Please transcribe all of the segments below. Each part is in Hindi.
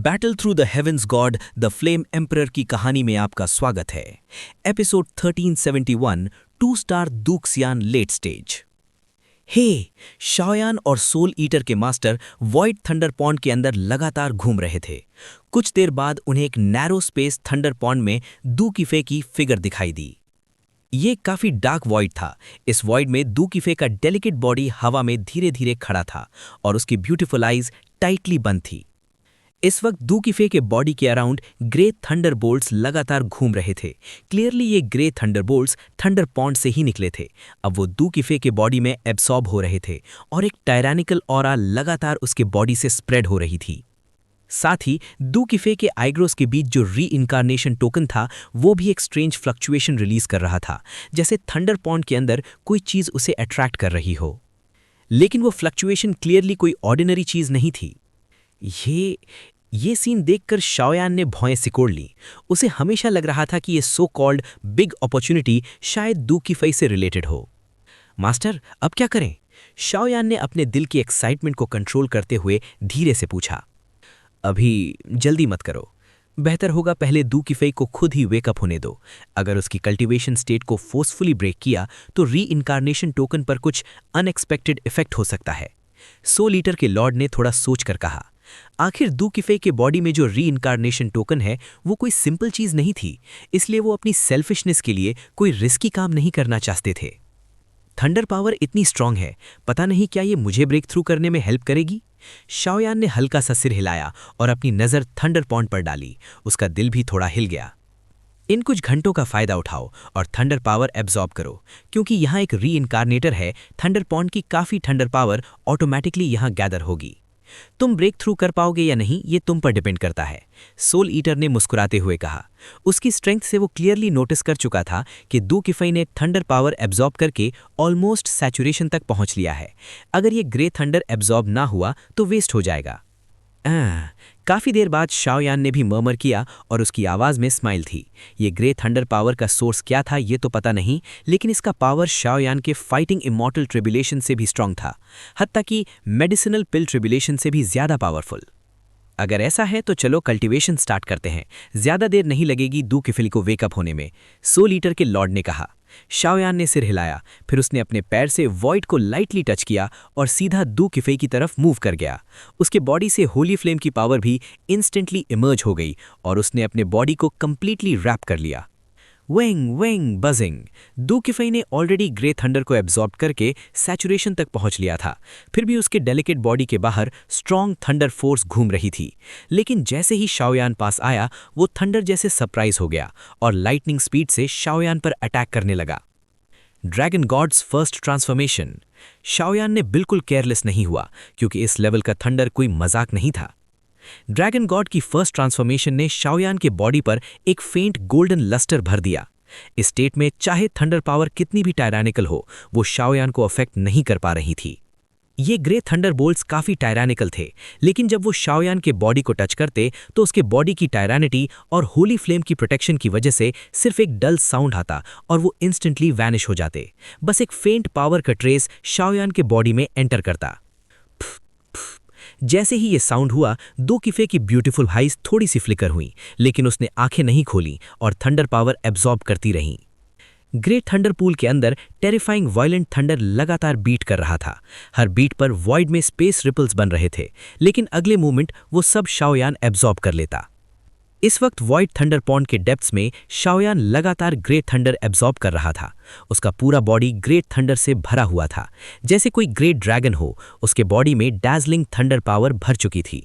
Battle through the heavens god the flame emperor की कहानी में आपका स्वागत है। Episode 1371 2 star दूक्सियान late stage. हे शाओयान और सोल ईटर के मास्टर वॉइड थंडर पॉन्ड के अंदर लगातार घूम रहे थे। कुछ देर बाद उन्हें एक नैरो स्पेस थंडर पॉन्ड में दू किफे की फिगर दिखाई दी। ये काफी डार्क वॉइड था। इस वॉइड में दू किफे का डेलिकेट बॉडी हवा में धीरे धीरे खड़ा था और उसकी ब्यूटीफुल आईज टाइटली बंद थी। इस वक्त दू किफे के बॉडी के अराउंड ग्रे थंडर बोल्ट्स लगातार घूम रहे थे। क्लियरली ये grey thunder bolts thunder pond से ही निकले थे। अब वो दू किफे के बॉडी में एब्सॉर्ब हो रहे थे और एक टायरानिकल ऑरा लगातार उसके बॉडी से स्प्रेड हो रही थी। साथ ही दू किफे के आईग्रोस के बीच जो री इनकारनेशन टोकन था वो भी एक स्ट्रेंज फ्लक्चुएशन रिलीज कर रहा था, जैसे थंडर पॉन्ड के अंदर कोई चीज उसे अट्रैक्ट कर रही हो। लेकिन वो फ्लक्चुएशन क्लियरली कोई ऑर्डिनरी चीज नहीं थी। ये सीन देखकर शाओयान ने भौएं सिकोड़ ली। उसे हमेशा लग रहा था कि ये सो कॉल्ड बिग अपॉर्चुनिटी शायद दू किफे से रिलेटेड हो। मास्टर, अब क्या करें? शाओयान ने अपने दिल की एक्साइटमेंट को कंट्रोल करते हुए धीरे से पूछा। अभी जल्दी मत करो। बेहतर होगा पहले दू किफे को खुद ही वेकअप होने दो। अगर उसकी कल्टीवेशन स्टेट को फोर्सफुली ब्रेक किया तो री इनकारनेशन टोकन पर कुछ अनएक्सपेक्टेड इफेक्ट हो सकता है। सोल ईटर के लॉर्ड ने थोड़ा सोचकर कहा। आखिर दू किफे के बॉडी में जो री इनकारनेशन टोकन है वो कोई सिंपल चीज नहीं थी, इसलिए वो अपनी सेल्फिशनेस के लिए कोई रिस्की काम नहीं करना चाहते थे। थंडर पावर इतनी स्ट्रांग है, पता नहीं क्या ये मुझे ब्रेक थ्रू करने में हेल्प करेगी? शाओयान ने हल्का सा सिर हिलाया और अपनी नजर थंडर पॉन्ड पर डाली। उसका दिल भी थोड़ा हिल गया। इन कुछ घंटों का फायदा उठाओ और थंडर पावर एब्जॉर्ब करो, क्योंकि यहाँ एक री इनकारनेटर है। थंडर पॉन्ड की काफी थंडर पावर ऑटोमेटिकली यहाँ गैदर होगी। तुम ब्रेक थ्रू कर पाओगे या नहीं ये तुम पर डिपेंड करता है, सोल ईटर ने मुस्कुराते हुए कहा। उसकी स्ट्रेंथ से वो क्लियरली नोटिस कर चुका था कि दू किफे ने थंडर पावर एब्जॉर्ब करके ऑलमोस्ट सैचुरेशन तक पहुंच लिया है। अगर ये ग्रे थंडर एब्जॉर्ब ना हुआ तो वेस्ट हो जाएगा। काफी देर बाद शाओयान ने भी मर्मर किया और उसकी आवाज में स्माइल थी। ये ग्रे थंडर पावर का सोर्स क्या था ये तो पता नहीं, लेकिन इसका पावर शाओयान के फाइटिंग इमॉर्टल ट्रिब्यूलेशन से भी स्ट्रांग था, हत्ता कि मेडिसिनल पिल ट्रिब्यूलेशन से भी ज्यादा पावरफुल। अगर ऐसा है तो चलो कल्टीवेशन स्टार्ट करते हैं, ज्यादा देर नहीं लगेगी दू किफे को वेकअप होने में, सोल ईटर के लॉर्ड ने कहा। शाओयान ने सिर हिलाया, फिर उसने अपने पैर से वॉइड को लाइटली टच किया और सीधा दू किफे की तरफ मूव कर गया। उसके बॉडी से होली फ्लेम की पावर भी इंस्टेंटली इमर्ज हो गई और उसने अपने बॉडी को कंप्लीटली रैप कर लिया। वेंग वेंग बजिंग। दू किफे ने ऑलरेडी ग्रे थंडर को एब्जॉर्ब करके सैचुरेशन तक पहुंच लिया था, फिर भी उसके डेलिकेट बॉडी के बाहर स्ट्रॉन्ग थंडर फोर्स घूम रही थी। लेकिन जैसे ही शाओयान पास आया वो थंडर जैसे सरप्राइज हो गया और लाइटनिंग स्पीड से शाओयान पर अटैक करने लगा। Dragon gods first transformation. Shaoyan ने बिल्कुल केयरलेस नहीं हुआ, क्योंकि इस लेवल का थंडर कोई मजाक नहीं था। ड्रैगन गॉड की फर्स्ट ट्रांसफॉर्मेशन ने शाओयान के बॉडी पर एक फेंट गोल्डन लस्टर भर दिया। इस स्टेट में चाहे थंडर पावर कितनी भी टायरानिकल हो, वो शाओयान को अफेक्ट नहीं कर पा रही थी। ये ग्रे थंडर बोल्ट्स काफी टायरानिकल थे, लेकिन जब वो शाओयान के बॉडी को टच करते तो उसके बॉडी की टायरानिटी और होली फ्लेम की प्रोटेक्शन की वजह से सिर्फ एक डल साउंड आता और वो इंस्टेंटली वैनिश हो जाते। बस एक फेंट पावर का ट्रेस शाओयान के बॉडी में एंटर करता। जैसे ही ये साउंड हुआ, दू किफे की ब्यूटीफुल आईज थोड़ी सी फ्लिकर हुई, लेकिन उसने आंखें नहीं खोली और थंडर पावर एब्जॉर्ब करती रहीं। ग्रे थंडर पूल के अंदर टेरिफाइंग वायलेंट थंडर लगातार बीट कर रहा था। हर बीट पर वॉइड में स्पेस रिपल्स बन रहे थे, लेकिन अगले मोमेंट वो सब शाओयान एब्जॉर्ब कर लेता। इस वक्त वॉइड थंडर पॉन्ड के डेप्थ्स में शाओयान लगातार ग्रे थंडर एब्जॉर्ब कर रहा था। उसका पूरा बॉडी ग्रेट थंडर से भरा हुआ था, जैसे कोई ग्रेट ड्रैगन हो। उसके बॉडी में डैजलिंग थंडर पावर भर चुकी थी।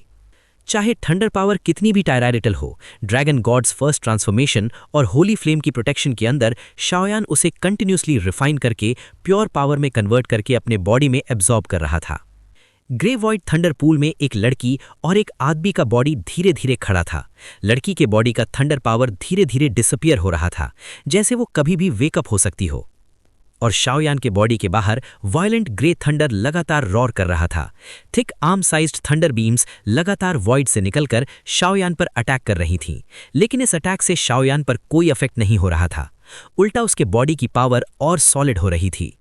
चाहे थंडर पावर कितनी भी टायरानिकल हो, ड्रैगन गॉड्स फर्स्ट ट्रांसफॉर्मेशन और होली फ्लेम की प्रोटेक्शन के अंदर शाओयान उसे कंटिन्यूसली रिफाइन करके प्योर पावर में कन्वर्ट करके अपने बॉडी में एब्जॉर्ब कर रहा था। ग्रे वॉइड थंडर पूल में एक लड़की और एक आदमी का बॉडी धीरे धीरे खड़ा था। लड़की के बॉडी का थंडर पावर धीरे धीरे डिसअपियर हो रहा था, जैसे वो कभी भी वेकअप हो सकती हो। और शाओयान के बॉडी के बाहर वायलेंट ग्रे थंडर लगातार रॉर कर रहा था। Thick arm sized thunder beams लगातार वॉइड से निकलकर शाओयान पर अटैक कर रही थीं, लेकिन इस अटैक से शाओयान पर कोई इफेक्ट नहीं हो रहा था। उल्टा उसके बॉडी की पावर और सॉलिड हो रही थी।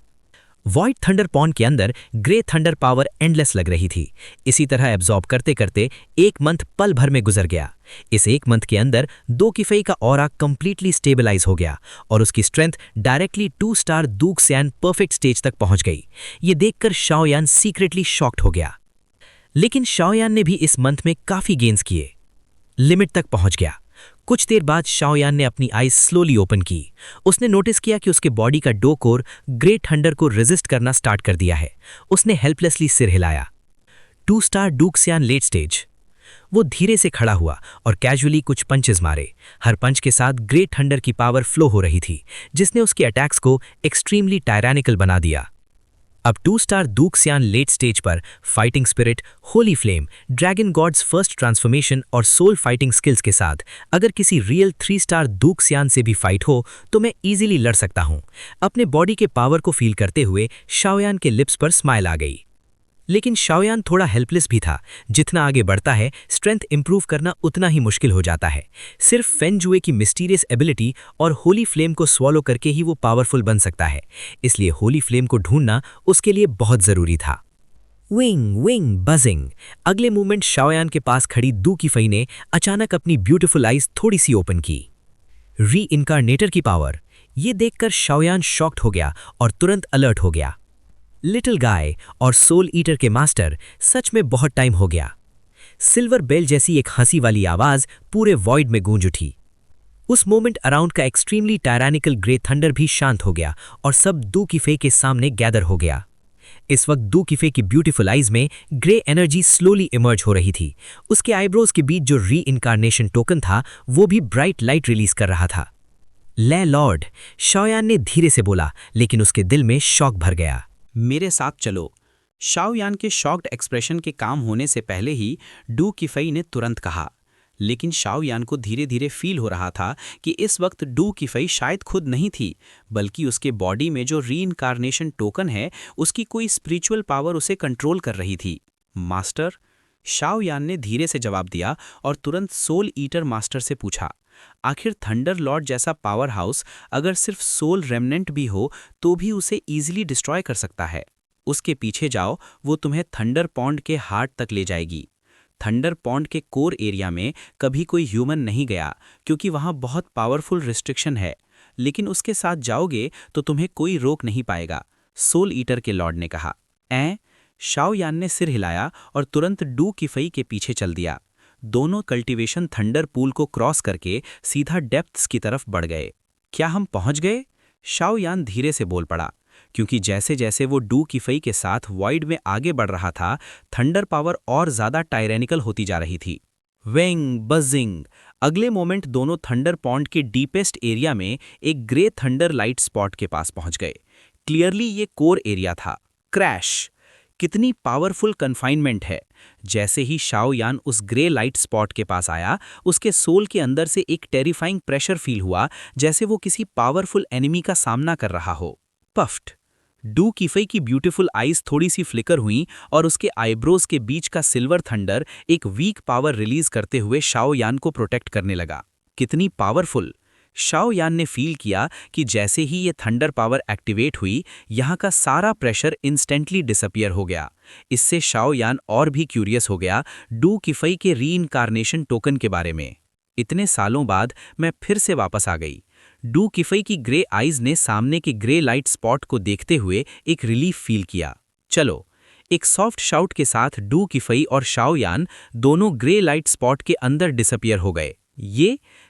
वॉइड थंडर पॉन्ड के अंदर ग्रे थंडर पावर एंडलेस लग रही थी। इसी तरह एब्जॉर्ब करते करते 1 मंथ पल भर में गुजर गया। इस 1 मंथ के अंदर दो किफई का ऑरा कंप्लीटली स्टेबलाइज हो गया और उसकी strength directly 2 star Douxian perfect stage तक पहुंच गई। ये देखकर शाओयान सीक्रेटली शॉक्ड हो गया। लेकिन शाओयान ने भी इस मंथ में काफी गेन्स किए, लिमिट तक पहुंच गया। कुछ देर बाद शाओयान ने अपनी आईज स्लोली ओपन की। उसने नोटिस किया कि उसके बॉडी का डो कोर ग्रे थंडर को रेजिस्ट करना स्टार्ट कर दिया है। उसने हेल्पलेसली सिर हिलाया। 2 स्टार दूक्सियान लेट स्टेज। वो धीरे से खड़ा हुआ और कैजुअली कुछ पंचेस मारे। हर पंच के साथ ग्रे थंडर की पावर फ्लो हो रही थी, जिसने उसके अटैक्स को एक्सट्रीमली टायरानिकल बना दिया। अब 2 स्टार दूक्सियान लेट स्टेज पर fighting spirit, holy flame, dragon gods first transformation और सोल फाइटिंग स्किल्स के साथ अगर किसी रियल 3 स्टार दूक्सियान से भी फाइट हो तो मैं इजीली लड़ सकता हूं। अपने बॉडी के पावर को फील करते हुए शाओयान के लिप्स पर स्माइल आ गई। लेकिन शाओयान थोड़ा हेल्पलेस भी था। जितना आगे बढ़ता है, स्ट्रेंथ इंप्रूव करना उतना ही मुश्किल हो जाता है। सिर्फ फेंगजुए की मिस्टीरियस एबिलिटी और होली फ्लेम को स्वॉलो करके ही वो पावरफुल बन सकता है। इसलिए होली फ्लेम को ढूंढना उसके लिए बहुत जरूरी था। Wing wing buzzing. अगले मूवमेंट शाओयान के पास खड़ी दू किफई ने अचानक अपनी ब्यूटीफुल आइज थोड़ी सी ओपन की। री इनकारनेटर की पावर। ये देखकर शाओयान शॉक्ड हो गया और तुरंत अलर्ट हो गया। लिटिल गाय और सोल ईटर के मास्टर, सच में बहुत टाइम हो गया। सिल्वर बेल जैसी एक हंसी वाली आवाज पूरे वॉइड में गूंज उठी। उस मोमेंट अराउंड का एक्सट्रीमली टायरानिकल ग्रे थंडर भी शांत हो गया और सब दू किफे के सामने गैदर हो गया। इस वक्त दू किफे की ब्यूटीफुल आइज में ग्रे एनर्जी स्लोली इमर्ज हो रही थी। उसके आईब्रोज के बीच जो री इनकारनेशन टोकन था वो भी ब्राइट लाइट रिलीज कर रहा था। ले लॉर्ड, शाओयान ने धीरे से बोला, लेकिन उसके दिल में शॉक भर गया। मेरे साथ चलो। शाओयान के शॉक्ड एक्सप्रेशन के काम होने से पहले ही डू किफई ने तुरंत कहा। लेकिन शाओयान को धीरे धीरे फील हो रहा था कि इस वक्त डू किफई शायद खुद नहीं थी, बल्कि उसके बॉडी में जो रीइनकारनेशन टोकन है उसकी कोई स्पिरिचुअल पावर उसे कंट्रोल कर रही थी। मास्टर, शाओयान ने धीरे से जवाब दिया और तुरंत सोल ईटर मास्टर से पूछा, आखिर थंडर लॉर्ड जैसा पावर हाउस अगर सिर्फ सोल रेमनेंट भी हो तो भी उसे इजीली डिस्ट्रॉय कर सकता है। उसके पीछे जाओ, वो तुम्हें थंडर पॉन्ड के हार्ट तक ले जाएगी। थंडर पॉन्ड के कोर एरिया में कभी कोई ह्यूमन नहीं गया क्योंकि वहां बहुत पावरफुल रिस्ट्रिक्शन है, लेकिन उसके साथ जाओगे तो तुम्हें कोई रोक नहीं पाएगा, सोल ईटर के लॉर्ड ने कहा। शाओयान ने सिर हिलाया और तुरंत डू किफई के पीछे चल दिया। दोनों कल्टीवेशन थंडर पूल को क्रॉस करके सीधा डेप्थ्स की तरफ बढ़ गए। क्या हम पहुंच गए? शाओयान धीरे से बोल पड़ा, क्योंकि जैसे जैसे वो डू किफई के साथ वॉइड में आगे बढ़ रहा था, थंडर पावर और ज्यादा टायरेनिकल होती जा रही थी। वेंग बजिंग। अगले मोमेंट दोनों थंडर पॉन्ड के डीपेस्ट एरिया में एक ग्रे थंडर लाइट स्पॉट के पास पहुंच गए। क्लियरली ये कोर एरिया था। क्रैश। कितनी पावरफुल कन्फाइनमेंट है। जैसे ही शाओयान उस ग्रे लाइट स्पॉट के पास आया, उसके सोल के अंदर से एक टेरिफाइंग प्रेशर फील हुआ, जैसे वो किसी पावरफुल एनिमी का सामना कर रहा हो। पफ्ट। डू किफई की ब्यूटीफुल आईज थोड़ी सी फ्लिकर हुई और उसके आईब्रोज के बीच का सिल्वर थंडर एक वीक पावर रिलीज करते हुए शाओयान को प्रोटेक्ट करने लगा। कितनी पावरफुल। शाओयान ने फील किया कि जैसे ही ये थंडर पावर एक्टिवेट हुई, यहाँ का सारा प्रेशर इंस्टेंटली डिसअपियर हो गया। इससे शाओयान और भी क्यूरियस हो गया डू किफई के रीइनकारनेशन टोकन के बारे में। इतने सालों बाद मैं फिर से वापस आ गई। डू किफई की ग्रे आइज ने सामने के ग्रे लाइट स्पॉट को देखते हुए एक रिलीफ फील किया। चलो। एक सॉफ्ट शाउट के साथ डू किफई और शाओयान दोनों ग्रे लाइट स्पॉट के अंदर डिसअपियर हो गए।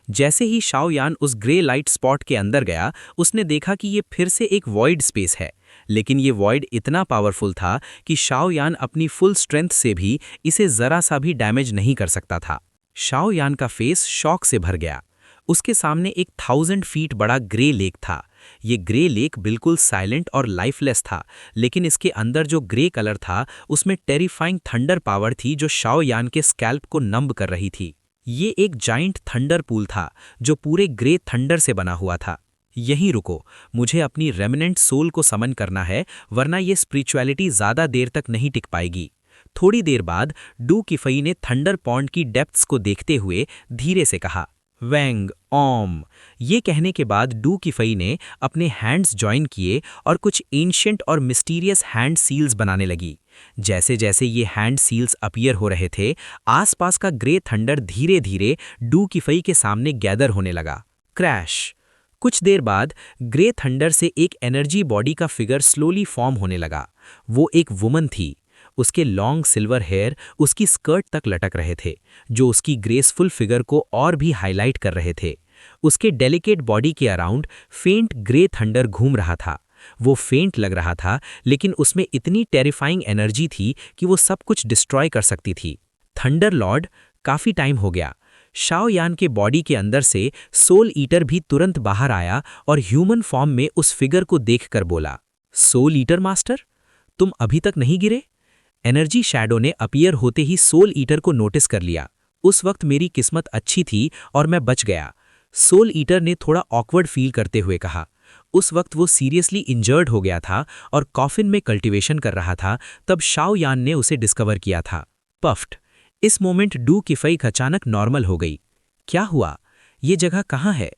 जैसे ही शाओयान उस ग्रे लाइट स्पॉट के अंदर गया, उसने देखा कि ये फिर से एक वॉइड स्पेस है, लेकिन ये वॉइड इतना पावरफुल था कि शाओयान अपनी फुल स्ट्रेंथ से भी इसे जरा सा भी डैमेज नहीं कर सकता था। शाओयान का फेस शॉक से भर गया। उसके सामने एक 1000 फीट बड़ा ग्रे लेक था। ये ग्रे लेक बिल्कुल साइलेंट और लाइफलेस था, लेकिन इसके अंदर जो ग्रे कलर था उसमें टेरिफाइंग थंडर पावर थी जो शाओयान के स्कैल्प को नंब कर रही थी। ये एक जाइंट थंडर पूल था जो पूरे ग्रे थंडर से बना हुआ था। यहीं रुको, मुझे अपनी रेमिनेंट सोल को समन करना है, वरना ये स्पिरिचुअलिटी ज़्यादा देर तक नहीं टिक पाएगी। थोड़ी देर बाद डू किफई ने थंडर पॉन्ड की डेप्थ्स को देखते हुए धीरे से कहा, वेंग ओम। ये कहने के बाद डू किफई ने अपने हैंड्स जॉइन किए और कुछ एंशिएंट और मिस्टीरियस हैंड सील्स बनाने लगी। जैसे जैसे ये हैंड सील्स अपीयर हो रहे थे, आसपास का ग्रे थंडर धीरे धीरे डू किफई के सामने गैदर होने लगा। क्रैश। कुछ देर बाद ग्रे थंडर से एक एनर्जी बॉडी का फिगर स्लोली फॉर्म होने लगा। वो एक वुमन थी। उसके लॉन्ग सिल्वर हेयर उसकी स्कर्ट तक लटक रहे थे, जो उसकी ग्रेसफुल फिगर को और भी हाईलाइट कर रहे थे। उसके डेलिकेट बॉडी के अराउंड फेंट ग्रे थंडर घूम रहा था। वो फेंट लग रहा था, लेकिन उसमें इतनी टेरिफाइंग एनर्जी थी कि वो सब कुछ डिस्ट्रॉय कर सकती थी। थंडर लॉर्ड, काफी टाइम हो गया। शाओ यान के बॉडी के अंदर से सोल ईटर भी तुरंत बाहर आया और ह्यूमन फॉर्म में उस फिगर को देखकर बोला, सोल ईटर मास्टर, तुम अभी तक नहीं गिरे? एनर्जी शैडो ने अपीयर होते ही सोल ईटर को नोटिस कर लिया। उस वक्त मेरी किस्मत अच्छी थी और मैं बच गया, सोल ईटर ने थोड़ा ऑकवर्ड फील करते हुए कहा। उस वक्त वो सीरियसली इंजर्ड हो गया था और कॉफिन में कल्टीवेशन कर रहा था, तब शाओ यान ने उसे डिस्कवर किया था। पफ्ड। इस मोमेंट डू किफई अचानक नॉर्मल हो गई। क्या हुआ? ये जगह कहाँ है?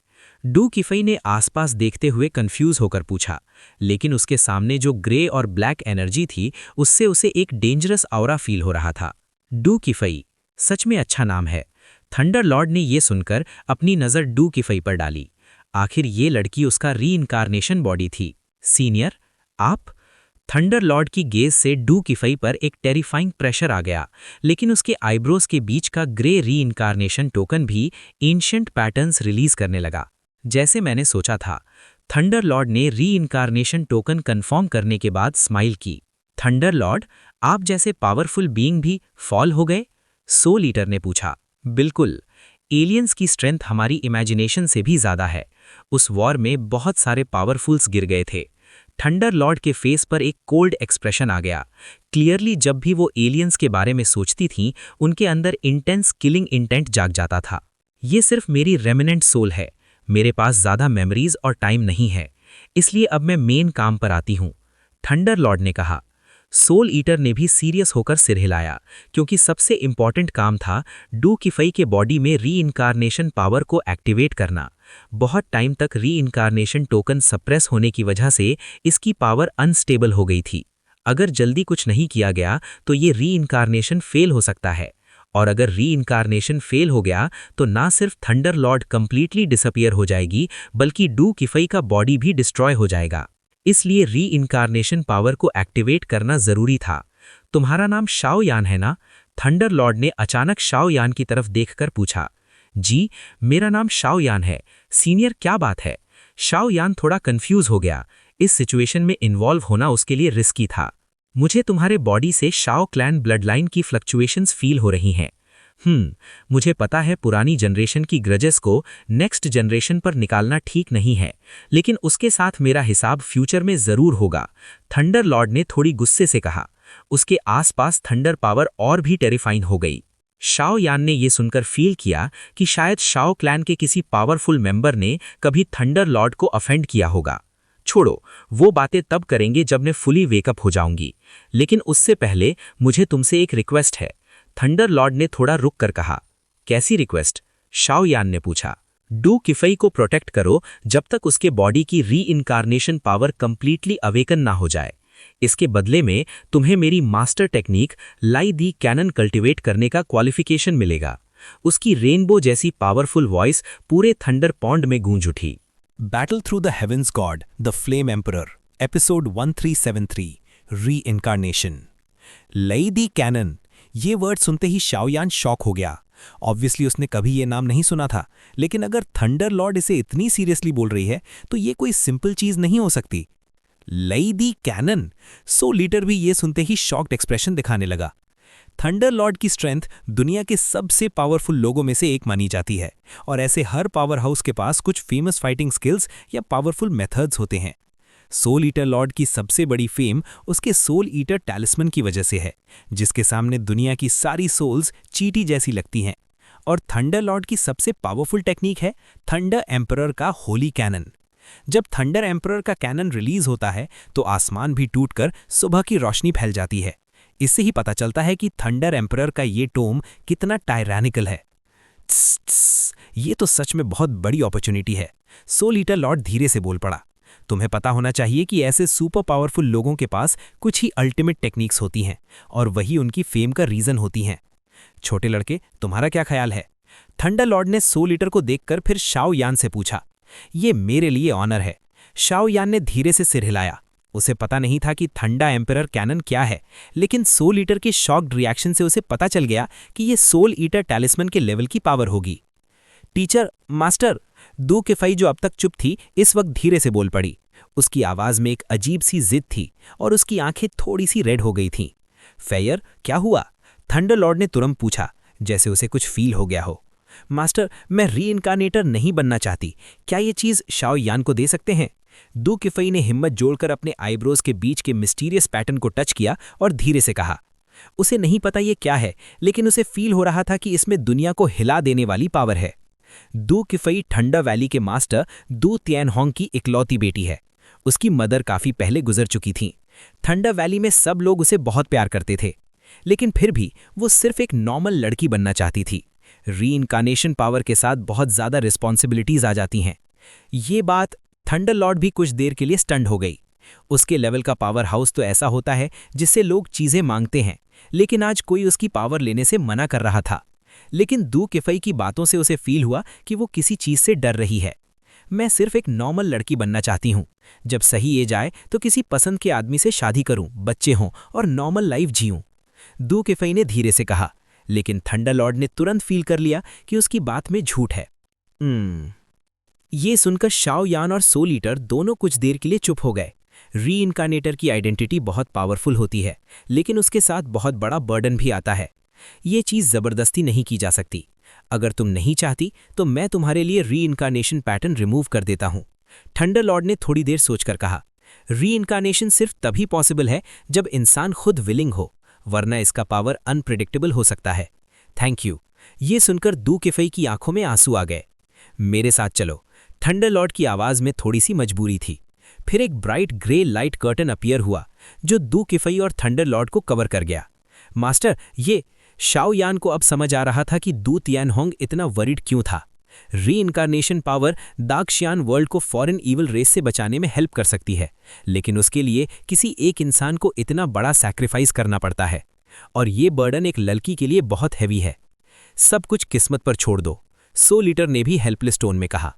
डू किफई ने आसपास देखते हुए कंफ्यूज होकर पूछा, लेकिन उसके सामने जो ग्रे और ब्लैक एनर्जी थी, उससे उसे एक डेंजरस ऑरा फील हो रहा था। डू किफई, सच में अच्छा नाम है। थंडर लॉर्ड ने ये सुनकर अपनी नज़र डू किफई पर डाली। आखिर ये लड़की उसका रीइंकारनेशन बॉडी थी। सीनियर, आप? थंडर लॉर्ड की गेज से डू किफई पर एक टेरिफाइंग प्रेशर आ गया, लेकिन उसके आईब्रोज के बीच का ग्रे रीइंकारनेशन टोकन भी एंशिएंट पैटर्न्स रिलीज करने लगा। जैसे मैंने सोचा था। थंडर लॉर्ड ने रीइंकारनेशन टोकन कंफर्म करने के बाद स्माइल की। थंडर लॉर्ड, आप जैसे पावरफुल बीइंग भी फॉल हो गए? सोल ईटर ने पूछा। बिल्कुल, एलियंस की स्ट्रेंथ हमारी इमेजिनेशन से भी ज्यादा है। उस वॉर में बहुत सारे पावरफुल्स गिर गए थे। थंडर लॉर्ड के फेस पर एक कोल्ड एक्सप्रेशन आ गया। क्लियरली जब भी वो एलियंस के बारे में सोचती थीं, उनके अंदर इंटेंस किलिंग इंटेंट जाग जाता था। ये सिर्फ मेरी रेमिनेंट सोल है। मेरे पास ज्यादा मेमोरीज और टाइम नहीं है, इसलिए अब मैं मेन काम पर आती हूँ, थंडर लॉर्ड ने कहा। सोल ईटर ने भी सीरियस होकर सिर हिलाया, क्योंकि सबसे इंपॉर्टेंट काम था डू किफई के बॉडी में रीइंकारनेशन पावर को एक्टिवेट करना। बहुत टाइम तक रीइंकारनेशन टोकन सप्रेस होने की वजह से इसकी पावर अनस्टेबल हो गई थी। अगर जल्दी कुछ नहीं किया गया तो ये रीइंकारनेशन फेल हो सकता है, और अगर रीइंकारनेशन फेल हो गया तो ना सिर्फ थंडर लॉर्ड कंप्लीटली डिसअपियर हो जाएगी, बल्कि डू किफई का बॉडी भी डिस्ट्रॉय हो जाएगा। इसलिए रीइंकारनेशन पावर को एक्टिवेट करना जरूरी था। तुम्हारा नाम शाओ यान है ना? थंडर लॉर्ड ने अचानक शाओ यान की तरफ देखकर पूछा। जी, मेरा नाम शाओ यान है। सीनियर, क्या बात है? शाओ यान थोड़ा कंफ्यूज हो गया। इस सिचुएशन में इन्वॉल्व होना उसके लिए रिस्की था। मुझे तुम्हारे बॉडी से शाओ क्लैन ब्लडलाइन की फ्लक्चुएशंस फील हो रही हैं। मुझे पता है पुरानी जनरेशन की ग्रजेस को नेक्स्ट जनरेशन पर निकालना ठीक नहीं है, लेकिन उसके साथ मेरा हिसाब फ्यूचर में जरूर होगा, थंडर लॉर्ड ने थोड़ी गुस्से से कहा। उसके आसपास थंडर पावर और भी टेरिफाइंग हो गई। शाओ यान ने यह सुनकर फील किया कि शायद शाओ क्लैन के किसी पावरफुल मेंबर ने कभी थंडर लॉर्ड को ऑफेंड किया होगा। छोड़ो, वो बातें तब करेंगे जब मैं फुली वेकअप हो जाऊंगी, लेकिन उससे पहले मुझे तुमसे एक रिक्वेस्ट है, थंडर लॉर्ड ने थोड़ा रुक कर कहा। कैसी रिक्वेस्ट? शाओ यान ने पूछा। डू किफई को प्रोटेक्ट करो जब तक उसके बॉडी की रीइंकारनेशन पावर कंप्लीटली अवेकन ना हो जाए। इसके बदले में तुम्हें मेरी मास्टर टेक्निक लाई दी कैनन कल्टीवेट करने का क्वालिफिकेशन मिलेगा। उसकी रेनबो जैसी पावरफुल वॉइस पूरे थंडर पॉन्ड में गूंज उठी। Battle through the heavens god, the flame emperor, episode 1373, reincarnation. लाई दी कैनन, ये वर्ड सुनते ही शाओ यान शॉक हो गया। ऑब्वियसली उसने कभी ये नाम नहीं सुना था, लेकिन अगर थंडर लॉर्ड इसे इतनी सीरियसली बोल रही है तो ये कोई सिंपल चीज नहीं हो सकती। लाई दी कैनन। सो लीटर भी ये सुनते ही शॉक्ड एक्सप्रेशन दिखाने लगा। थंडर लॉर्ड की स्ट्रेंथ दुनिया के सबसे पावरफुल लोगों में से एक मानी जाती है, और ऐसे हर पावर हाउस के पास कुछ फेमस फाइटिंग स्किल्स या पावरफुल मेथड्स होते हैं। सोल ईटर लॉर्ड की सबसे बड़ी फेम उसके सोल ईटर टैलिस्मन की वजह से है, जिसके सामने दुनिया की सारी सोल्स चींटी जैसी लगती हैं। और थंडर लॉर्ड की सबसे पावरफुल टेक्निक है थंडर एम्परर का होली कैनन। जब थंडर एम्परर का कैनन रिलीज होता है तो आसमान भी टूटकर सुबह की रोशनी फैल जाती है। इससे ही पता चलता है कि थंडर एम्परर का ये टोम कितना टायरैनिकल है। ये तो सच में बहुत बड़ी अपॉर्चुनिटी है। सोल ईटर लॉर्ड धीरे से बोल पड़ा। तुम्हें पता होना चाहिए कि ऐसे सुपर पावरफुल लोगों के पास कुछ ही अल्टीमेट टेक्निक्स होती हैं और वही उनकी फेम का रीजन होती हैं। छोटे लड़के, तुम्हारा क्या ख्याल है? थंडर लॉर्ड ने सोल ईटर को देखकर फिर शाओ यान से पूछा। ये मेरे लिए ऑनर है। शाओ यान ने धीरे से सिर हिलाया। उसे पता नहीं था कि थंडा एम्परर कैनन क्या है, लेकिन सोल ईटर के शॉक्ड रिएक्शन से उसे पता चल गया कि ये सोल ईटर टैलिस्मन के लेवल की पावर होगी। टीचर, मास्टर, दू किफई जो अब तक चुप थी इस वक्त धीरे से बोल पड़ी। उसकी आवाज में एक अजीब सी जिद थी और उसकी आंखें थोड़ी सी रेड हो गई थीं। फेयर, क्या हुआ? थंडर लॉर्ड ने तुरंत पूछा, जैसे उसे कुछ फील हो गया हो। मास्टर, मैं रीइंकार्नेटर नहीं बनना चाहती। क्या ये चीज शाओ यान को दे सकते हैं? दू किफई ने हिम्मत जोड़कर अपने आईब्रोज के बीच के मिस्टीरियस पैटर्न को टच किया और धीरे से कहा। उसे नहीं पता ये क्या है, लेकिन उसे फील हो रहा था कि इसमें दुनिया को हिला देने वाली पावर है। दू किफई ठंडा वैली के मास्टर दू तियानहोंग की इकलौती बेटी है। उसकी मदर काफी पहले गुजर चुकी थीं। ठंडा वैली में सब लोग उसे बहुत प्यार करते थे, लेकिन फिर भी वो सिर्फ एक नॉर्मल लड़की बनना चाहती थी। रीइंकार्नेशन पावर के साथ बहुत ज्यादा रिस्पॉन्सिबिलिटीज आ जाती हैं। ये बात थंडर लॉर्ड भी कुछ देर के लिए स्टंड हो गई। उसके लेवल का पावर हाउस तो ऐसा होता है जिससे लोग चीजें मांगते हैं, लेकिन आज कोई उसकी पावर लेने से मना कर रहा था। लेकिन दू किफई की बातों से उसे फील हुआ कि वो किसी चीज से डर रही है। मैं सिर्फ एक नॉर्मल लड़की बनना चाहती हूँ। जब सही एज आए तो किसी पसंद के आदमी से शादी करूं, बच्चे हों और नॉर्मल लाइफ जीऊं। दू किफई ने धीरे से कहा, लेकिन थंडर लॉर्ड ने तुरंत फील कर लिया कि उसकी बात में झूठ है। ये सुनकर शाओ यान और सोल ईटर दोनों कुछ देर के लिए चुप हो गए। रीइंकार्नेटर की आइडेंटिटी बहुत पावरफुल होती है, लेकिन उसके साथ बहुत बड़ा बर्डन भी आता है। ये चीज जबरदस्ती नहीं की जा सकती। अगर तुम नहीं चाहती तो मैं तुम्हारे लिए रीइंकार्नेशन पैटर्न रिमूव कर देता हूं। थंडर लॉर्ड ने थोड़ी देर सोचकर कहा। रीइंकार्नेशन सिर्फ तभी पॉसिबल है जब इंसान खुद विलिंग हो, वरना इसका पावर अनप्रिडिक्टेबल हो सकता है। Thank you. ये सुनकर दू किफई की आंखों में आंसू आ गए। मेरे साथ चलो। थंडर लॉर्ड की आवाज में थोड़ी सी मजबूरी थी। फिर एक bright grey light curtain appear हुआ जो दू किफई और थंडर लॉर्ड को कवर कर गया। मास्टर, ये शाओ यान को अब समझ आ रहा था कि दू तियानहोंग इतना वरीड क्यों था। रीइंकार्नेशन पावर दाक्षियान वर्ल्ड को फॉरेन ईवल रेस से बचाने में हेल्प कर सकती है, लेकिन उसके लिए किसी एक इंसान को इतना बड़ा सैक्रिफाइस करना पड़ता है, और ये बर्डन एक लड़की के लिए बहुत हैवी है। सब कुछ किस्मत पर छोड़ दो, सोल ईटर ने भी हेल्पलेस टोन में कहा।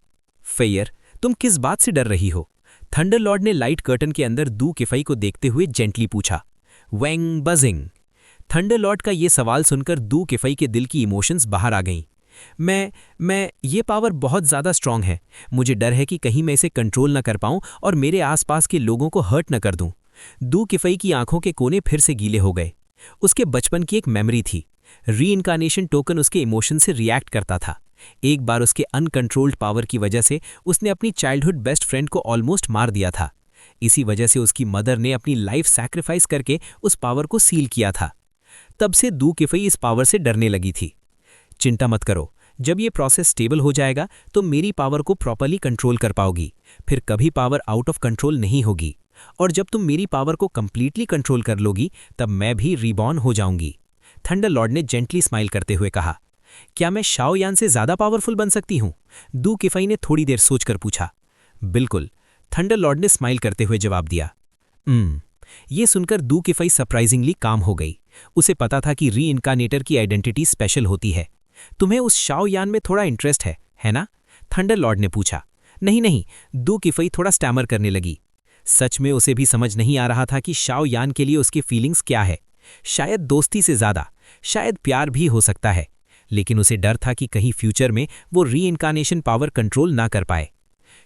फेयर, तुम किस बात से डर रही हो? थंडर लॉर्ड ने लाइट कर्टन के अंदर दू किफई को देखते हुए जेंटली पूछा। वेंग बजिंग। थंडर लॉर्ड का ये सवाल सुनकर दू किफई के दिल की इमोशंस बाहर आ गईं। ये पावर बहुत ज़्यादा स्ट्रांग है। मुझे डर है कि कहीं मैं इसे कंट्रोल न कर पाऊं और मेरे आसपास के लोगों को हर्ट न कर दूं। दू किफई की आंखों के कोने फिर से गीले हो गए। उसके बचपन की एक मेमोरी थी। रीइंकार्नेशन टोकन उसके इमोशन से रिएक्ट करता था। एक बार उसके अनकंट्रोल्ड पावर की वजह से उसने अपनी चाइल्डहुड बेस्ट फ्रेंड को ऑलमोस्ट मार दिया था। इसी वजह से उसकी मदर ने अपनी लाइफ सैक्रिफाइस करके उस पावर को सील किया था। तब से दू किफई इस पावर से डरने लगी थी। चिंता मत करो, जब ये प्रोसेस स्टेबल हो जाएगा तो मेरी पावर को प्रॉपर्ली कंट्रोल कर पाओगी। फिर कभी पावर आउट ऑफ कंट्रोल नहीं होगी, और जब तुम मेरी पावर को कंप्लीटली कंट्रोल कर लोगी तब मैं भी रीबॉर्न हो जाऊंगी। थंडर लॉर्ड ने जेंटली स्माइल करते हुए कहा। क्या मैं शाओ यान से ज्यादा पावरफुल बन सकती हूं? दू किफई ने थोड़ी देर सोचकर पूछा। बिल्कुल, थंडर लॉर्ड ने स्माइल करते हुए जवाब दिया। ये सुनकर दू किफई सरप्राइजिंगली काम हो गई। उसे पता था कि रीइंकार्नेटर की आइडेंटिटी स्पेशल होती है। तुम्हें उस शाओ यान में थोड़ा इंटरेस्ट है ना? थंडर लॉर्ड ने पूछा। नहीं, दू किफई थोड़ा स्टैमर करने लगी। सच में उसे भी समझ नहीं आ रहा था कि शाओ यान के लिए उसकी फीलिंग्स क्या है। शायद दोस्ती से ज्यादा, शायद प्यार भी हो सकता है, लेकिन उसे डर था कि कहीं फ्यूचर में वो रीइंकार्नेशन पावर कंट्रोल ना कर पाए।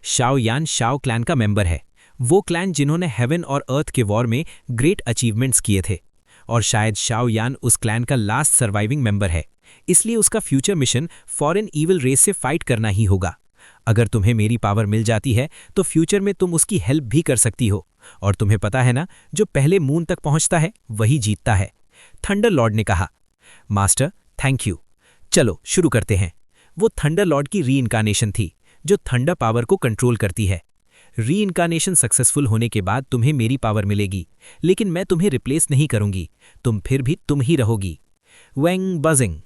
शाओ यान शाओ क्लैन का मेंबर है, वो क्लैन जिन्होंने हेवन और अर्थ के वॉर में ग्रेट अचीवमेंट्स किए थे, और शायद शाओ यान उस क्लैन का लास्ट सर्वाइविंग मेंबर है। इसलिए उसका future mission foreign evil race से फाइट करना ही होगा। अगर तुम्हें मेरी पावर मिल जाती है तो फ्यूचर में तुम उसकी हेल्प भी कर सकती हो, और तुम्हें पता है ना, जो पहले मून तक पहुंचता है वही जीतता है। थंडर लॉर्ड ने कहा। Master, thank you. चलो शुरू करते हैं। वो थंडर लॉर्ड की रीइंकार्नेशन थी जो थंडर पावर को कंट्रोल करती है। रीइंकार्नेशन सक्सेसफुल होने के बाद तुम्हें मेरी पावर मिलेगी, लेकिन मैं तुम्हें रिप्लेस नहीं करूंगी। तुम फिर भी तुम ही रहोगी। वेंग बजिंग।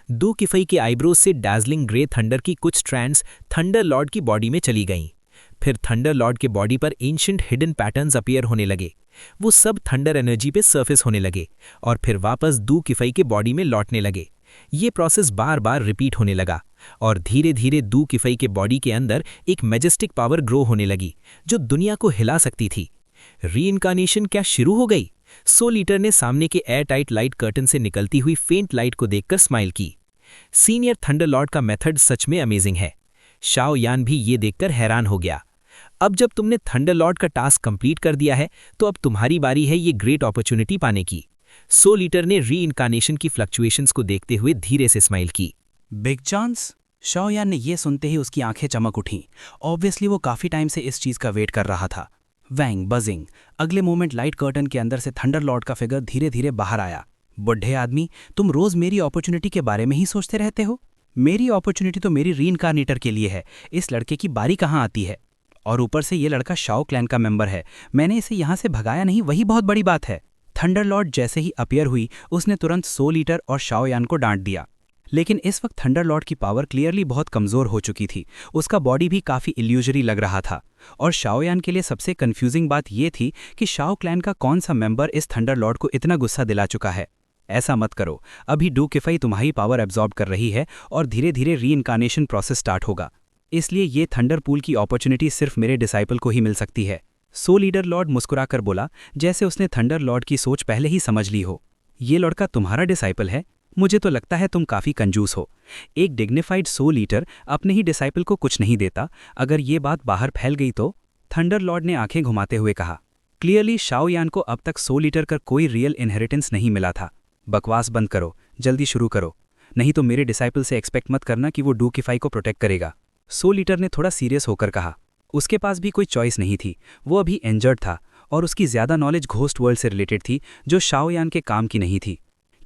डू किफई के आईब्रोज से डैज़लिंग ग्रे थंडर की कुछ स्ट्रैंड्स थंडर लॉर्ड की बॉडी में चली गईं। फिर थंडर लॉर्ड के बॉडी पर एंशिएंट हिडन पैटर्न्स अपीयर होने लगे। वो सब थंडर एनर्जी पे सरफेस होने लगे और फिर वापस डू किफई के बॉडी में लौटने लगे। ये प्रोसेस बार बार रिपीट होने लगा और धीरे धीरे डू किफई के बॉडी के अंदर एक मैजेस्टिक पावर ग्रो होने लगी जो दुनिया को हिला सकती थी। रीइंकार्नेशन क्या शुरू हो गई? सोल ईटर ने सामने के एयर टाइट लाइट कर्टन से निकलती हुई फेंट लाइट को देखकर स्माइल की। सीनियर थंडर लॉर्ड का मेथड सच में अमेजिंग है। शाओ यान भी ये देखकर हैरान हो गया। अब जब तुमने थंडर लॉर्ड का टास्क कंप्लीट कर दिया है तो अब तुम्हारी बारी है ये ग्रेट अपॉर्चुनिटी पाने की। सोल ईटर ने रीइंकार्नेशन की फ्लक्चुएशंस को देखते हुए धीरे से स्माइल की। Big chance? शाओ यान ने ये सुनते ही उसकी आंखें चमक उठीं। ऑब्वियसली वो काफी टाइम से इस चीज का वेट कर रहा था। वैंग बजिंग। अगले मोमेंट लाइट कर्टन के अंदर से थंडर लॉर्ड का फिगर धीरे धीरे बाहर आया। बुढ़े आदमी, तुम रोज मेरी अपॉर्चुनिटी के बारे में ही सोचते रहते हो। मेरी अपॉर्चुनिटी तो मेरी रीइंकार्नेटर के लिए है, इस लड़के की बारी कहाँ आती है? और ऊपर से ये लड़का शाओ क्लैन का मेंबर है। मैंने इसे यहाँ से भगाया नहीं, वही बहुत बड़ी बात है। थंडर लॉर्ड जैसे ही अपीयर हुई उसने तुरंत सोल ईटर और शाओ यान को डांट दिया। लेकिन इस वक्त थंडर लॉर्ड की पावर क्लियरली बहुत कमजोर हो चुकी थी। उसका बॉडी भी काफी इल्यूजरी लग रहा था। और शाओ यान के लिए सबसे कंफ्यूजिंग बात यह थी कि शाओ क्लैन का कौन सा मेंबर इस थंडर लॉर्ड को इतना गुस्सा दिला चुका है। ऐसा मत करो, अभी डू किफई तुम्हारी पावर एब्जॉर्ब कर रही है और धीरे धीरे रीइंकार्नेशन प्रोसेस स्टार्ट होगा। इसलिए ये थंडर पूल की अपॉर्चुनिटी सिर्फ मेरे डिसाइपल को ही मिल सकती है। सोल लीडर लॉर्ड मुस्कुराकर बोला, जैसे उसने थंडर लॉर्ड की सोच पहले ही समझ ली हो। ये लड़का तुम्हारा डिसाइपल है? मुझे तो लगता है तुम काफी कंजूस हो। एक डिग्निफाइड सोल ईटर अपने ही डिसाइपल को कुछ नहीं देता। अगर ये बात बाहर फैल गई तो? थंडर लॉर्ड ने आंखें घुमाते हुए कहा। क्लियरली शाओ यान को अब तक सोल ईटर का कोई रियल इनहेरिटेंस नहीं मिला था। बकवास बंद करो, जल्दी शुरू करो, नहीं तो मेरे डिसाइपल से एक्सपेक्ट मत करना कि वो डू किफई को प्रोटेक्ट करेगा। सोल ईटर ने थोड़ा सीरियस होकर कहा। उसके पास भी कोई चॉइस नहीं थी। वो अभी इंजर्ड था और उसकी ज्यादा नॉलेज घोस्ट वर्ल्ड से रिलेटेड थी जो शाओ यान के काम की नहीं थी।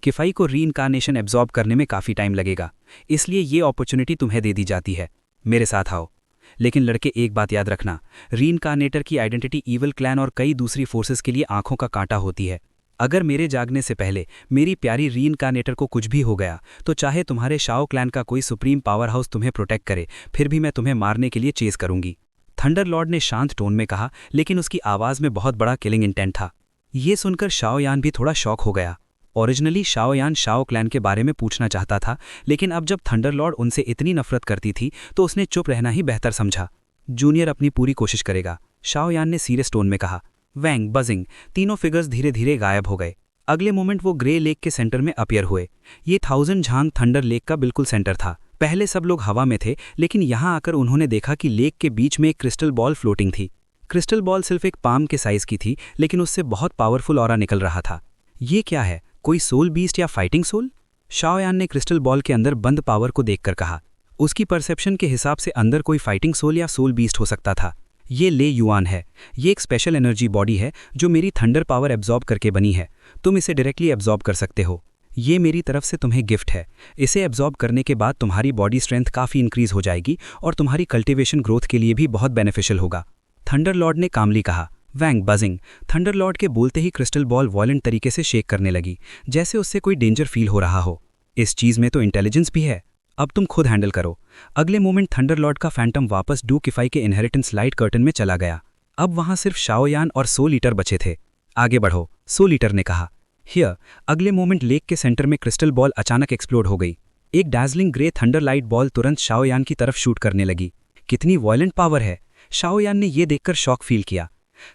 किफई को रीइंकार्नेशन एब्जॉर्ब करने में काफी टाइम लगेगा, इसलिए ये अपॉर्चुनिटी तुम्हें दे दी जाती है। मेरे साथ आओ। लेकिन लड़के, एक बात याद रखना, रीइंकार्नेटर की आइडेंटिटी ईवल क्लैन और कई दूसरी फोर्सेस के लिए आंखों का कांटा होती है। अगर मेरे जागने से पहले मेरी प्यारी रीइंकार्नेटर को कुछ भी हो गया तो चाहे तुम्हारे शाओ क्लैन का कोई सुप्रीम पावर हाउस तुम्हें प्रोटेक्ट करे, फिर भी मैं तुम्हें मारने के लिए चेस करूंगी। थंडर लॉर्ड ने शांत टोन में कहा, लेकिन उसकी आवाज में बहुत बड़ा किलिंग इंटेंट था। ये सुनकर शाओ यान भी थोड़ा शॉक हो गया। ओरिजिनली शाओ यान शाओ क्लैन के बारे में पूछना चाहता था, लेकिन अब जब थंडर लॉर्ड उनसे इतनी नफरत करती थी तो उसने चुप रहना ही बेहतर समझा। जूनियर अपनी पूरी कोशिश करेगा, शाओ यान ने सीरियस टोन में कहा। वैंग बजिंग। तीनों फिगर्स धीरे धीरे गायब हो गए। अगले मोमेंट वो ग्रे लेक के सेंटर में अपीयर हुए। ये 1000 झांग थंडर लेक का बिल्कुल सेंटर था। पहले सब लोग हवा में थे, लेकिन यहाँ आकर उन्होंने देखा कि लेक के बीच में एक क्रिस्टल बॉल फ्लोटिंग थी। क्रिस्टल बॉल सिर्फ एक पाम के साइज की थी, लेकिन उससे बहुत पावरफुल ऑरा निकल रहा था। ये क्या है, कोई सोल बीस्ट या फाइटिंग सोल? शाओ यान ने क्रिस्टल बॉल के अंदर बंद पावर को देखकर कहा। उसकी परसेप्शन के हिसाब से अंदर कोई फाइटिंग सोल या सोल बीस्ट हो सकता था। ये ले युआन है। ये एक स्पेशल एनर्जी बॉडी है जो मेरी थंडर पावर एब्जॉर्ब करके बनी है। तुम इसे डायरेक्टली एब्जॉर्ब कर सकते हो। ये मेरी तरफ से तुम्हें गिफ्ट है। इसे एब्जॉर्ब करने के बाद तुम्हारी बॉडी स्ट्रेंथ काफ़ी इंक्रीज हो जाएगी और तुम्हारी कल्टिवेशन ग्रोथ के लिए भी बहुत बेनिफिशियल होगा। थंडर लॉर्ड ने कामली कहा। वैंग बजिंग। थंडर लॉर्ड के बोलते ही क्रिस्टल बॉल वॉयलेंट तरीके से शेक करने लगी, जैसे उससे कोई डेंजर फील हो रहा हो। इस चीज़ में तो इंटेलिजेंस भी है। अब तुम खुद हैंडल करो। अगले मोमेंट थंडर लॉर्ड का फैंटम वापस डू किफई के इनहेरिटेंस लाइट कर्टन में चला गया। अब वहां सिर्फ शाओ यान और सोल ईटर बचे थे। आगे बढ़ो, सोल ईटर ने कहा। हियर। अगले मोमेंट लेक के सेंटर में क्रिस्टल बॉल अचानक एक्सप्लोड हो गई। एक डैज़लिंग ग्रे थंडर लाइट बॉल तुरंत शाओ यान की तरफ शूट करने लगी। कितनी वॉयलेंट पावर है! शाओ यान ने यह देखकर शॉक फील किया।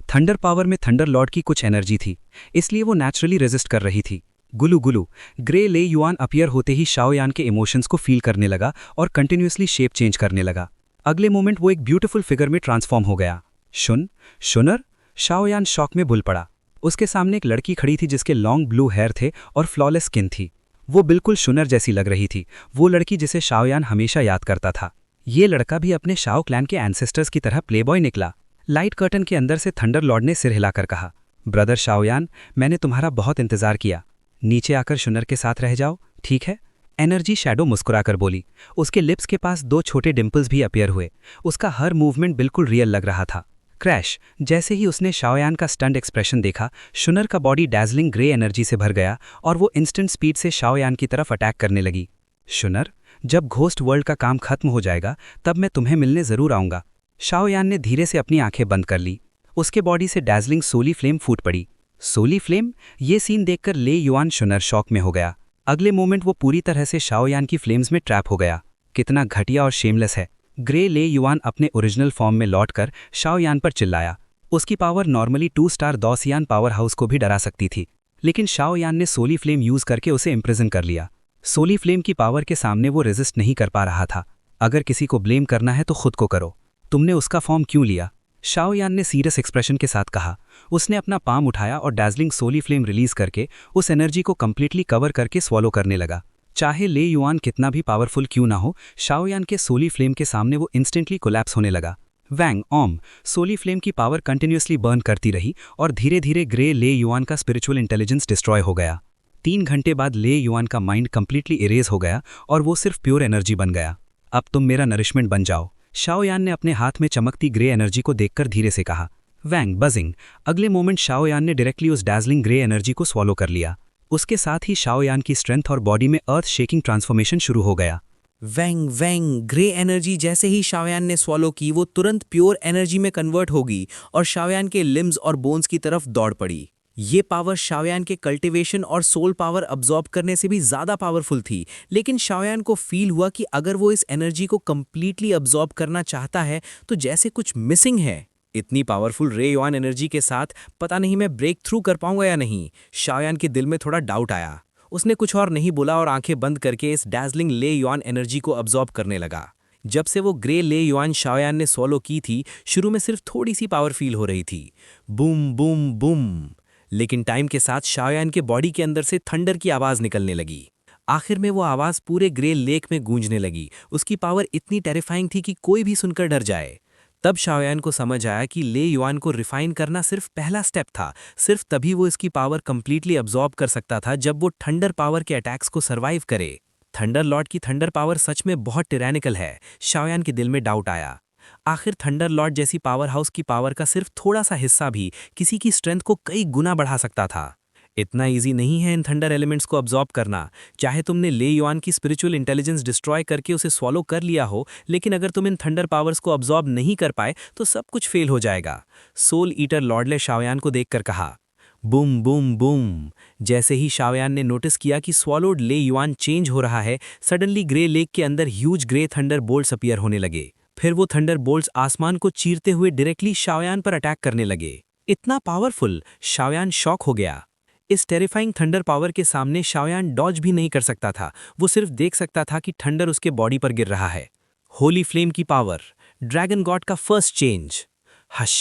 थंडर पावर में थंडर लॉर्ड की कुछ एनर्जी थी, इसलिए वो नेचुरली रेजिस्ट कर रही थी। गुलू गुलू। ग्रे ले युआन अपीयर होते ही शाओ यान के इमोशंस को फील करने लगा और कंटिन्यूसली शेप चेंज करने लगा। अगले मोमेंट वो एक ब्यूटीफुल फिगर में ट्रांसफॉर्म हो गया। शुनर? शाओ यान शॉक में बुल पड़ा। उसके सामने एक लड़की खड़ी थी जिसके लॉन्ग ब्लू हेयर थे और फ्लॉलेस स्किन थी। वो बिल्कुल शुनर जैसी लग रही थी, वो लड़की जिसे शाओ यान हमेशा याद करता था। ये लड़का भी अपने शाओ क्लैन के एंसेस्टर्स की तरह प्लेबॉय निकला। लाइट कर्टन के अंदर से थंडर लॉर्ड ने सिर हिलाकर कहा, ब्रदर शाओ यान, मैंने तुम्हारा बहुत इंतजार किया। नीचे आकर शुनर के साथ रह जाओ, ठीक है? एनर्जी शैडो मुस्कुराकर बोली। उसके लिप्स के पास 2 छोटे डिंपल्स भी अपीयर हुए। उसका हर मूवमेंट बिल्कुल रियल लग रहा था। क्रैश। जैसे ही उसने शाओ यान का स्टंट एक्सप्रेशन देखा, शुनर का बॉडी डैज़लिंग ग्रे एनर्जी से भर गया और वो इंस्टेंट स्पीड से शाओ यान की तरफ अटैक करने लगी। शुनर, जब घोस्ट वर्ल्ड का काम खत्म हो जाएगा तब मैं तुम्हें मिलने जरूर आऊंगा। शाओयान ने धीरे से अपनी आंखें बंद कर ली। उसके बॉडी से डैजलिंग सोली फ्लेम फूट पड़ी। सोली फ्लेम? ये सीन देखकर ले युआन शुनर शॉक में हो गया। अगले मोमेंट वो पूरी तरह से शाओयान की फ्लेम्स में ट्रैप हो गया। कितना घटिया और शेमलेस है। ग्रे ले युआन अपने ओरिजिनल फॉर्म में लौटकर शाओयान पर चिल्लाया। उसकी power normally 2 star Douxian power house को भी डरा सकती थी, लेकिन शाओयान ने सोली फ्लेम यूज करके उसे इम्प्रिजन कर लिया। सोली फ्लेम की पावर के सामने वो रेजिस्ट नहीं कर पा रहा था। अगर किसी को ब्लेम करना है तो खुद को करो। तुमने उसका फॉर्म क्यों लिया? शाओयान ने सीरियस एक्सप्रेशन के साथ कहा। उसने अपना पाम उठाया और डैजलिंग सोली फ्लेम रिलीज करके उस एनर्जी को कंप्लीटली कवर करके स्वॉलो करने लगा। चाहे ले युआन कितना भी पावरफुल क्यों ना हो, शाओयान के सोली फ्लेम के सामने वो इंस्टेंटली कोलैप्स होने लगा। वैंग ओम सोली फ्लेम की पावर कंटिन्यूसली बर्न करती रही और धीरे धीरे ग्रे ले युआन का स्पिरिचुअल इंटेलिजेंस डिस्ट्रॉय हो गया। 3 घंटे बाद ले युआन का माइंड कंप्लीटली इरेज हो गया और वो सिर्फ प्योर एनर्जी बन गया। अब तुम मेरा नरिशमेंट बन जाओ, शाओयान ने अपने हाथ में चमकती ग्रे एनर्जी को देखकर धीरे से कहा। वैंग बजिंग। अगले मोमेंट शाओयान ने डायरेक्टली उस डैजलिंग ग्रे एनर्जी को स्वॉलो कर लिया। उसके साथ ही शाओयान की स्ट्रेंथ और बॉडी में अर्थ शेकिंग ट्रांसफॉर्मेशन शुरू हो गया। वैंग वैंग ग्रे एनर्जी जैसे ही शाओयान ने स्वॉलो की, वो तुरंत प्योर एनर्जी में कन्वर्ट होगी और शाओयान के लिम्स और बोन्स की तरफ दौड़ पड़ी। ये पावर शाओयान के कल्टीवेशन और सोल पावर अब्जॉर्ब करने से भी ज़्यादा पावरफुल थी, लेकिन शाओयान को फील हुआ कि अगर वो इस एनर्जी को कंप्लीटली अब्जॉर्ब करना चाहता है तो जैसे कुछ मिसिंग है। इतनी पावरफुल रे युआन एनर्जी के साथ पता नहीं मैं ब्रेक थ्रू कर पाऊंगा या नहीं। शाओयान के दिल में थोड़ा डाउट आया। उसने कुछ और नहीं बोला और आंखें बंद करके इस डैजलिंग ले युआन एनर्जी को अब्जॉर्ब करने लगा। जब से वो ग्रे ले युआन शाओयान ने स्वॉलो की थी, शुरू में सिर्फ थोड़ी सी पावर फील हो रही थी, बूम बूम बूम, लेकिन टाइम के साथ शाओयान के बॉडी के अंदर से थंडर की आवाज़ निकलने लगी। आखिर में वो आवाज़ पूरे ग्रे लेक में गूंजने लगी। उसकी पावर इतनी टेरिफाइंग थी कि कोई भी सुनकर डर जाए। तब शाओयान को समझ आया कि ले युआन को रिफाइन करना सिर्फ पहला स्टेप था। सिर्फ तभी वो इसकी पावर कंप्लीटली अब्जॉर्ब कर सकता था जब वो थंडर पावर के अटैक्स को सर्वाइव करे। थंडर लॉर्ड की थंडर पावर सच में बहुत टिरैनिकल है। शाओयान के दिल में डाउट आया। आखिर थंडर लॉर्ड जैसी पावर हाउस की पावर का सिर्फ थोड़ा सा हिस्सा भी किसी की स्ट्रेंथ को कई गुना बढ़ा सकता था। इतना इजी नहीं है इन थंडर एलिमेंट्स को अब्जॉर्ब करना। चाहे तुमने ले युआन की स्पिरिचुअल इंटेलिजेंस डिस्ट्रॉय करके उसे स्वॉलो कर लिया हो, लेकिन अगर तुम इन थंडर पावर्स को अब्जॉर्ब नहीं कर पाए तो सब कुछ फेल हो जाएगा। सोल ईटर लॉर्ड ने शाओयान को देखकर कहा। Boom boom boom. जैसे ही शाओयान ने नोटिस किया कि स्वॉलोड ले युआन चेंज हो रहा है, सडनली ग्रे लेक के अंदर huge grey thunder bolts appear होने लगे। फिर वो थंडर बोल्ट्स आसमान को चीरते हुए डायरेक्टली शाओयान पर अटैक करने लगे। इतना पावरफुल, शाओयान शॉक हो गया। इस टेरिफाइंग थंडर पावर के सामने शाओयान डॉज भी नहीं कर सकता था। वो सिर्फ देख सकता था कि थंडर उसके बॉडी पर गिर रहा है। होली फ्लेम की पावर, ड्रैगन गॉड का फर्स्ट चेंज। हश।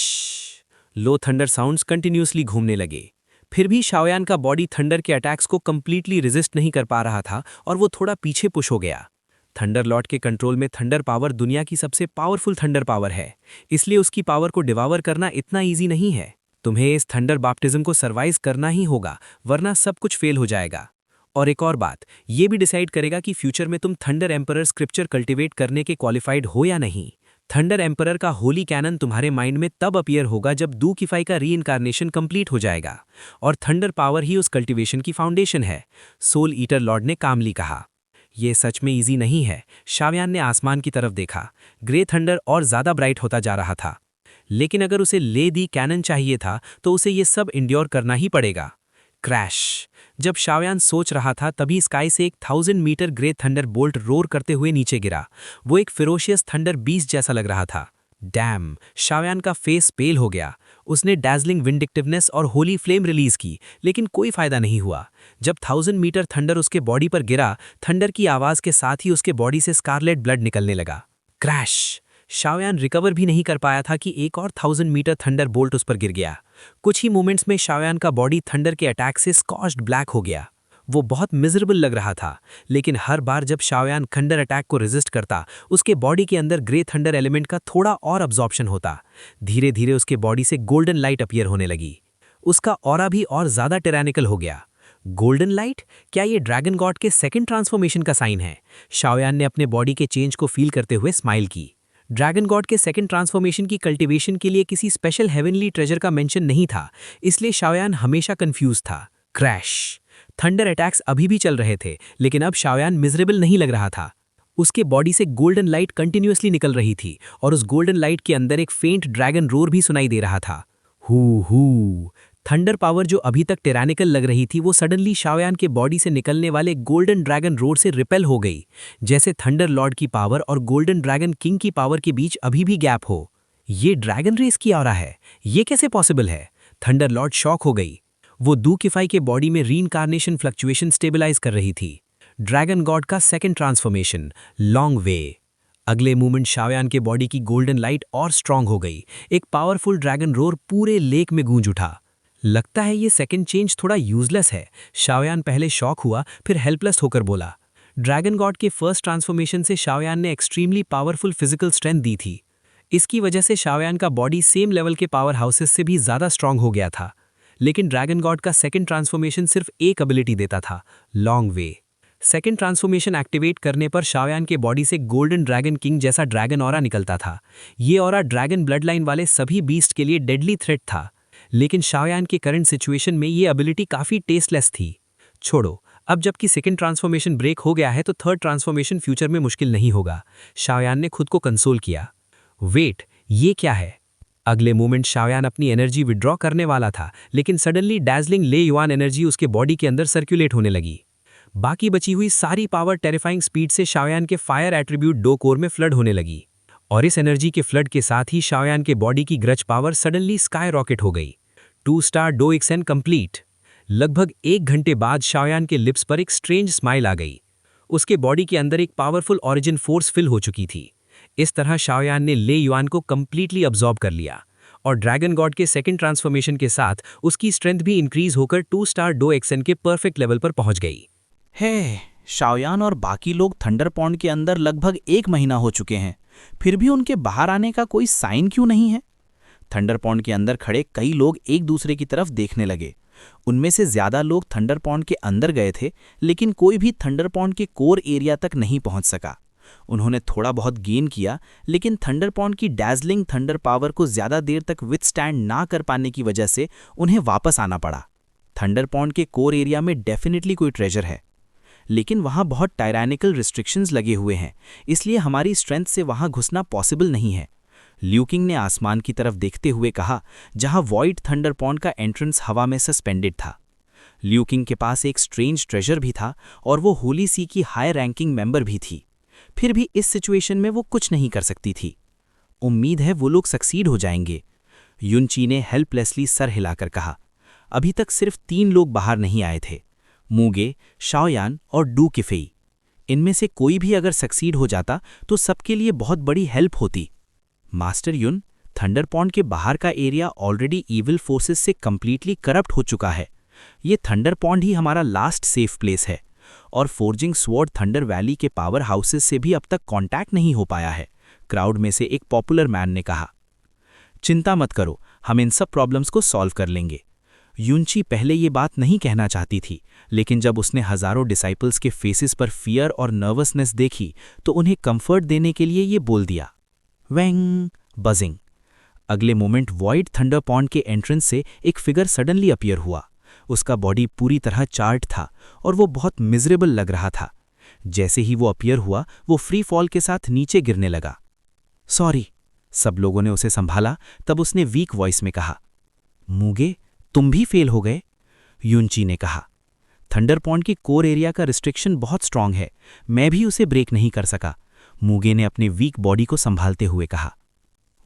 लो थंडर साउंड्स कंटिन्यूसली घूमने लगे। फिर भी शाओयान का बॉडी थंडर के अटैक्स को कंप्लीटली रेजिस्ट नहीं कर पा रहा था और वो थोड़ा पीछे पुश हो गया। थंडर लॉर्ड के कंट्रोल में थंडर पावर दुनिया की सबसे पावरफुल थंडर पावर है, इसलिए उसकी पावर को डिवावर करना इतना ईजी नहीं है। तुम्हें इस थंडर बैप्टिज्म को सर्वाइव करना ही होगा, वरना सब कुछ फेल हो जाएगा। और एक और बात, ये भी डिसाइड करेगा कि फ्यूचर में तुम थंडर एम्परर स्क्रिप्चर कल्टिवेट करने के क्वालिफाइड हो या नहीं। थंडर एम्परर का होली कैनन तुम्हारे माइंड में तब अपीयर होगा जब दू किफाई का रीइंकारनेशन कंप्लीट हो जाएगा, और थंडर पावर ही उस कल्टिवेशन की फाउंडेशन है। सोल ईटर लॉर्ड ने कामली कहा। ये सच में इजी नहीं है। शाओयान ने आसमान की तरफ देखा। ग्रे थंडर और ज्यादा ब्राइट होता जा रहा था, लेकिन अगर उसे ले दी कैनन चाहिए था तो उसे ये सब इंड्योर करना ही पड़ेगा। क्रैश। जब शाओयान सोच रहा था तभी स्काई से एक 1000 metre grey thunder bolt roar करते हुए नीचे गिरा। वो एक फेरोशियस थंडर बीस्ट जैसा लग रहा था। डैम। शाओयान का फेस पेल हो गया। उसने डैजलिंग विंडिक्टिवनेस और होली फ्लेम रिलीज की, लेकिन कोई फायदा नहीं हुआ। जब 1000 मीटर थंडर उसके बॉडी पर गिरा, थंडर की आवाज के साथ ही उसके बॉडी से स्कारलेट ब्लड निकलने लगा। क्रैश। शाओयान रिकवर भी नहीं कर पाया था कि एक और 1000 मीटर थंडर बोल्ट उस पर गिर गया। कुछ ही मोमेंट्स में शाओयान का बॉडी थंडर के अटैक से स्कॉच्ड ब्लैक हो गया। वो बहुत मिजरेबल लग रहा था, लेकिन हर बार जब शाओयान थंडर अटैक को रेजिस्ट करता, उसके बॉडी के अंदर ग्रे थंडर एलिमेंट का थोड़ा और अब्जॉर्प्शन होता। धीरे धीरे उसके बॉडी से गोल्डन लाइट अपीयर होने लगी। उसका ऑरा भी और ज्यादा टिरैनिकल हो गया। Golden light? क्या ये ड्रैगन गॉड के सेकंड ट्रांसफॉर्मेशन का साइन है? शाओयान ने अपने बॉडी के चेंज को फील करते हुए स्माइल की। ड्रैगन गॉड के सेकंड ट्रांसफॉर्मेशन की कल्टीवेशन के लिए किसी स्पेशल हेवनली ट्रेजर का मेंशन नहीं था, इसलिए शाओयान हमेशा कंफ्यूज था। क्रैश। थंडर अटैक्स अभी भी चल रहे थे, लेकिन अब शाओयान मिजरेबल नहीं लग रहा था। उसके बॉडी से गोल्डन लाइट कंटिन्यूअसली निकल रही थी और उस गोल्डन लाइट के अंदर एक फेंट ड्रैगन रोर भी सुनाई दे रहा था। हू। थंडर पावर जो अभी तक टिरानिकल लग रही थी वो सडनली शाओयान के बॉडी से निकलने वाले गोल्डन ड्रैगन रोर से रिपेल हो गई, जैसे थंडर लॉर्ड की पावर और गोल्डन ड्रैगन किंग की पावर के बीच अभी भी गैप हो। ये ड्रैगन रेस की ऑरा है, ये कैसे पॉसिबल है? थंडर लॉर्ड शॉक हो गई। वो दू किफाई के बॉडी में रीइंकार्नेशन फ्लक्चुएशन स्टेबलाइज कर रही थी। ड्रैगन गॉड का सेकंड ट्रांसफॉर्मेशन, लॉन्ग वे। अगले मूवमेंट शाओयान के बॉडी की गोल्डन लाइट और स्ट्रांग हो गई। एक पावरफुल ड्रैगन रोर पूरे लेक में गूंज उठा। लगता है ये सेकंड चेंज थोड़ा यूजलेस है। शाओयान पहले शॉक हुआ, फिर हेल्पलेस होकर बोला। ड्रैगन गॉड के फर्स्ट ट्रांसफॉर्मेशन से शाओयान ने एक्सट्रीमली पावरफुल फिजिकल स्ट्रेंथ दी थी। इसकी वजह से शाओयान का बॉडी सेम लेवल के पावर हाउसेस से भी ज्यादा स्ट्रांग हो गया था। लेकिन ड्रैगन गॉड का सेकंड ट्रांसफॉर्मेशन सिर्फ एक एबिलिटी देता था, long way. Second transformation activate करने पर शाओयान के बॉडी से गोल्डन ड्रैगन किंग जैसा ड्रैगन ऑरा निकलता था। ये ऑरा ड्रैगन ब्लड लाइन वाले सभी बीस्ट के लिए डेडली थ्रेट था। लेकिन शाओयान के करंट सिचुएशन में ये एबिलिटी काफी टेस्टलेस थी। छोड़ो, अब जबकि सेकंड ट्रांसफॉर्मेशन ब्रेक हो गया है तो थर्ड ट्रांसफॉर्मेशन फ्यूचर में मुश्किल नहीं होगा। शाओयान ने खुद को कंसोल किया। वेट, ये क्या है? अगले मोमेंट शाओयान अपनी एनर्जी विड्रॉ करने वाला था, लेकिन सडनली डैजलिंग ले युआन एनर्जी उसके बॉडी के अंदर सर्कुलेट होने लगी। बाकी बची हुई सारी पावर टेरिफाइंग स्पीड से शाओयान के फायर एट्रीब्यूट डो कोर में फ्लड होने लगी। और इस एनर्जी के फ्लड के साथ ही शाओयान के बॉडी की grudge power suddenly sky rocket हो गई। 2 स्टार डो एक्सन कंप्लीट। लगभग 1 घंटे बाद शाओयान के लिप्स पर एक स्ट्रेंज स्माइल आ गई। उसके बॉडी के अंदर एक पावरफुल ओरिजिन फोर्स फिल हो चुकी थी। इस तरह शाओयान ने ले युआन को कंप्लीटली अब्सॉर्ब कर लिया और ड्रैगन गॉड के सेकंड ट्रांसफॉर्मेशन के साथ उसकी स्ट्रेंथ भी इंक्रीज होकर 2 स्टार डो एक्सन के परफेक्ट लेवल पर पहुंच गई। शाओयान और बाकी लोग थंडर पॉन्ड के अंदर लगभग 1 महीना हो चुके हैं, फिर भी उनके बाहर आने का कोई साइन क्यों नहीं है? थंडर पॉन्ड के अंदर खड़े कई लोग एक दूसरे की तरफ देखने लगे। उनमें से ज्यादा लोग थंडर पॉन्ड के अंदर गए थे, लेकिन कोई भी थंडर पॉन्ड के कोर एरिया तक नहीं पहुंच सका। उन्होंने थोड़ा बहुत गेन किया, लेकिन थंडर पॉन्ड की डैजलिंग थंडर पावर को ज्यादा देर तक विथस्टैंड ना कर पाने की वजह से उन्हें वापस आना पड़ा। थंडर पॉन्ड के कोर एरिया में डेफिनेटली कोई ट्रेजर है, लेकिन वहां बहुत टायरानिकल रिस्ट्रिक्शंस लगे हुए हैं, इसलिए हमारी स्ट्रेंथ से वहां घुसना पॉसिबल नहीं है। ल्यू किंग ने आसमान की तरफ देखते हुए कहा, जहां वॉइड थंडर पॉन्ड का एंट्रेंस हवा में सस्पेंडेड था। ल्यू किंग के पास एक स्ट्रेंज ट्रेजर भी था और वो होली सी की हाई रैंकिंग मेंबर भी थी। फिर भी इस सिचुएशन में वो कुछ नहीं कर सकती थी। उम्मीद है वो लोग सक्सीड हो जाएंगे, युनची ने हेल्पलेसली सर हिलाकर कहा। अभी तक सिर्फ 3 लोग बाहर नहीं आए थे, मूगे, शाओयान और डू किफेई। इनमें से कोई भी अगर सक्सीड हो जाता तो सबके लिए बहुत बड़ी हेल्प होती। मास्टर युन, थंडर पॉन्ड के बाहर का एरिया ऑलरेडी इविल फोर्सेस से कंप्लीटली करप्ट हो चुका है। ये थंडर पॉन्ड ही हमारा लास्ट सेफ प्लेस है और फोर्जिंग स्वॉर्ड थंडर वैली के पावर हाउसेस से भी अब तक कांटेक्ट नहीं हो पाया है, क्राउड में से एक पॉपुलर मैन ने कहा। चिंता मत करो, हम इन सब प्रॉब्लम्स को सॉल्व कर लेंगे। युनची पहले ये बात नहीं कहना चाहती थी, लेकिन जब उसने हजारों डिसाइपल्स के फेसेस पर फियर और नर्वसनेस देखी तो उन्हें कंफर्ट देने के लिए ये बोल दिया। वेंग बजिंग। अगले मोमेंट वॉइड थंडर पॉन्ड के एंट्रेंस से एक फिगर सडनली अपीयर हुआ। उसका बॉडी पूरी तरह चार्ट था और वो बहुत मिजरेबल लग रहा था। जैसे ही वो अपीयर हुआ वो फ्री फॉल के साथ नीचे गिरने लगा। सॉरी, सब लोगों ने उसे संभाला। तब उसने वीक वॉइस में कहा, मूगे तुम भी फेल हो गए? युनची ने कहा, थंडर पॉन्ड की कोर एरिया का रिस्ट्रिक्शन बहुत स्ट्रांग है, मैं भी उसे ब्रेक नहीं कर सका। मूगे ने अपने वीक बॉडी को संभालते हुए कहा।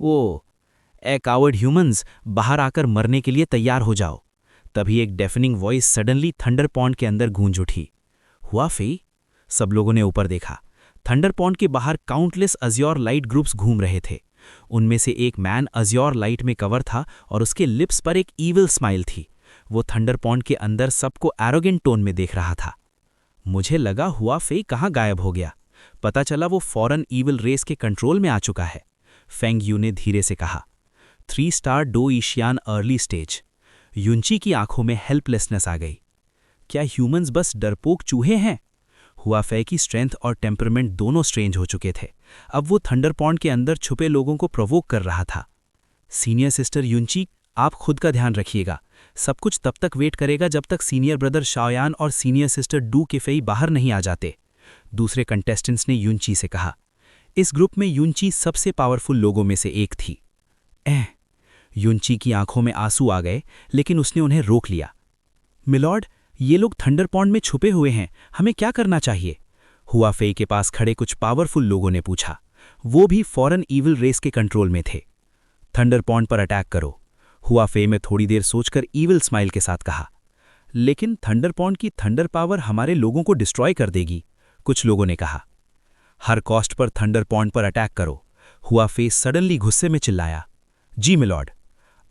ओ ए कावर्ड ह्यूमंस, बाहर आकर मरने के लिए तैयार हो जाओ। तभी एक deafening voice suddenly thunder pond के अंदर गूंज उठी। हुआ फेई? सब लोगों ने ऊपर देखा। थंडर पॉन्ड के बाहर काउंटलेस अज्योर लाइट ग्रुप्स घूम रहे थे। उनमें से एक मैन अज्योर लाइट में कवर था और उसके लिप्स पर एक ईविल स्माइल थी। वो थंडर पॉन्ड के अंदर सबको एरोगेंट टोन में देख रहा था। मुझे लगा हुआ फेई कहाँ गायब हो गया। पता चला वो फॉरन ईविल रेस के कंट्रोल में आ चुका है, फेंग यू ने धीरे से कहा। 3 स्टार डो ईशियान अर्ली स्टेज। युनची की आंखों में हेल्पलेसनेस आ गई। क्या ह्यूमंस बस डरपोक चूहे हैं? हुआ फे की स्ट्रेंथ और टेम्परमेंट दोनों स्ट्रेंज हो चुके थे। अब वो थंडर पॉन्ड के अंदर छुपे लोगों को प्रोवोक कर रहा था। सीनियर सिस्टर युनची, आप खुद का ध्यान रखिएगा। सब कुछ तब तक वेट करेगा जब तक सीनियर ब्रदर शाओयान और सीनियर सिस्टर डू किफेई बाहर नहीं आ जाते। दूसरे कंटेस्टेंट्स ने यूनची से कहा। इस ग्रुप में यूनची सबसे पावरफुल लोगों में से एक थी। यूनची की आंखों में आंसू आ गए, लेकिन उसने उन्हें रोक लिया। मिलॉर्ड, ये लोग थंडर पॉन्ड में छुपे हुए हैं, हमें क्या करना चाहिए? हुआ फेई के पास खड़े कुछ पावरफुल लोगों ने पूछा। वो भी फॉरेन ईविल रेस के कंट्रोल में थे। थंडर पॉन्ड पर अटैक करो, हुआ फे में थोड़ी देर सोचकर ईविल स्माइल के साथ कहा। लेकिन थंडर पॉन्ड की थंडर पावर हमारे लोगों को डिस्ट्रॉय कर देगी, कुछ लोगों ने कहा। हर कॉस्ट पर थंडर पॉन्ड पर अटैक करो, हुआ फे सडनली गुस्से में चिल्लाया। जी मिलॉर्ड।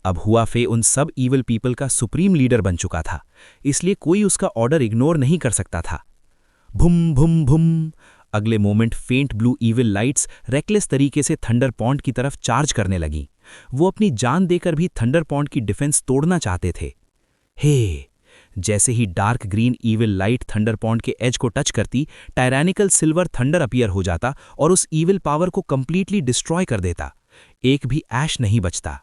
अब हुआ फे उन सब ईविल पीपल का सुप्रीम लीडर बन चुका था, इसलिए कोई उसका ऑर्डर इग्नोर नहीं कर सकता था। भुम भुम भुम। अगले मोमेंट फेंट ब्लू ईविल लाइट्स रेकलेस तरीके से थंडर पॉन्ड की तरफ चार्ज करने लगीं। वो अपनी जान देकर भी थंडर पॉन्ड की डिफेंस तोड़ना चाहते थे। हे, जैसे ही dark green evil light thunder pond के एज को टच करती, टायरैनिकल सिल्वर थंडर अपीयर हो जाता और उस ईविल पावर को कंप्लीटली डिस्ट्रॉय कर देता। एक भी ऐश नहीं बचता।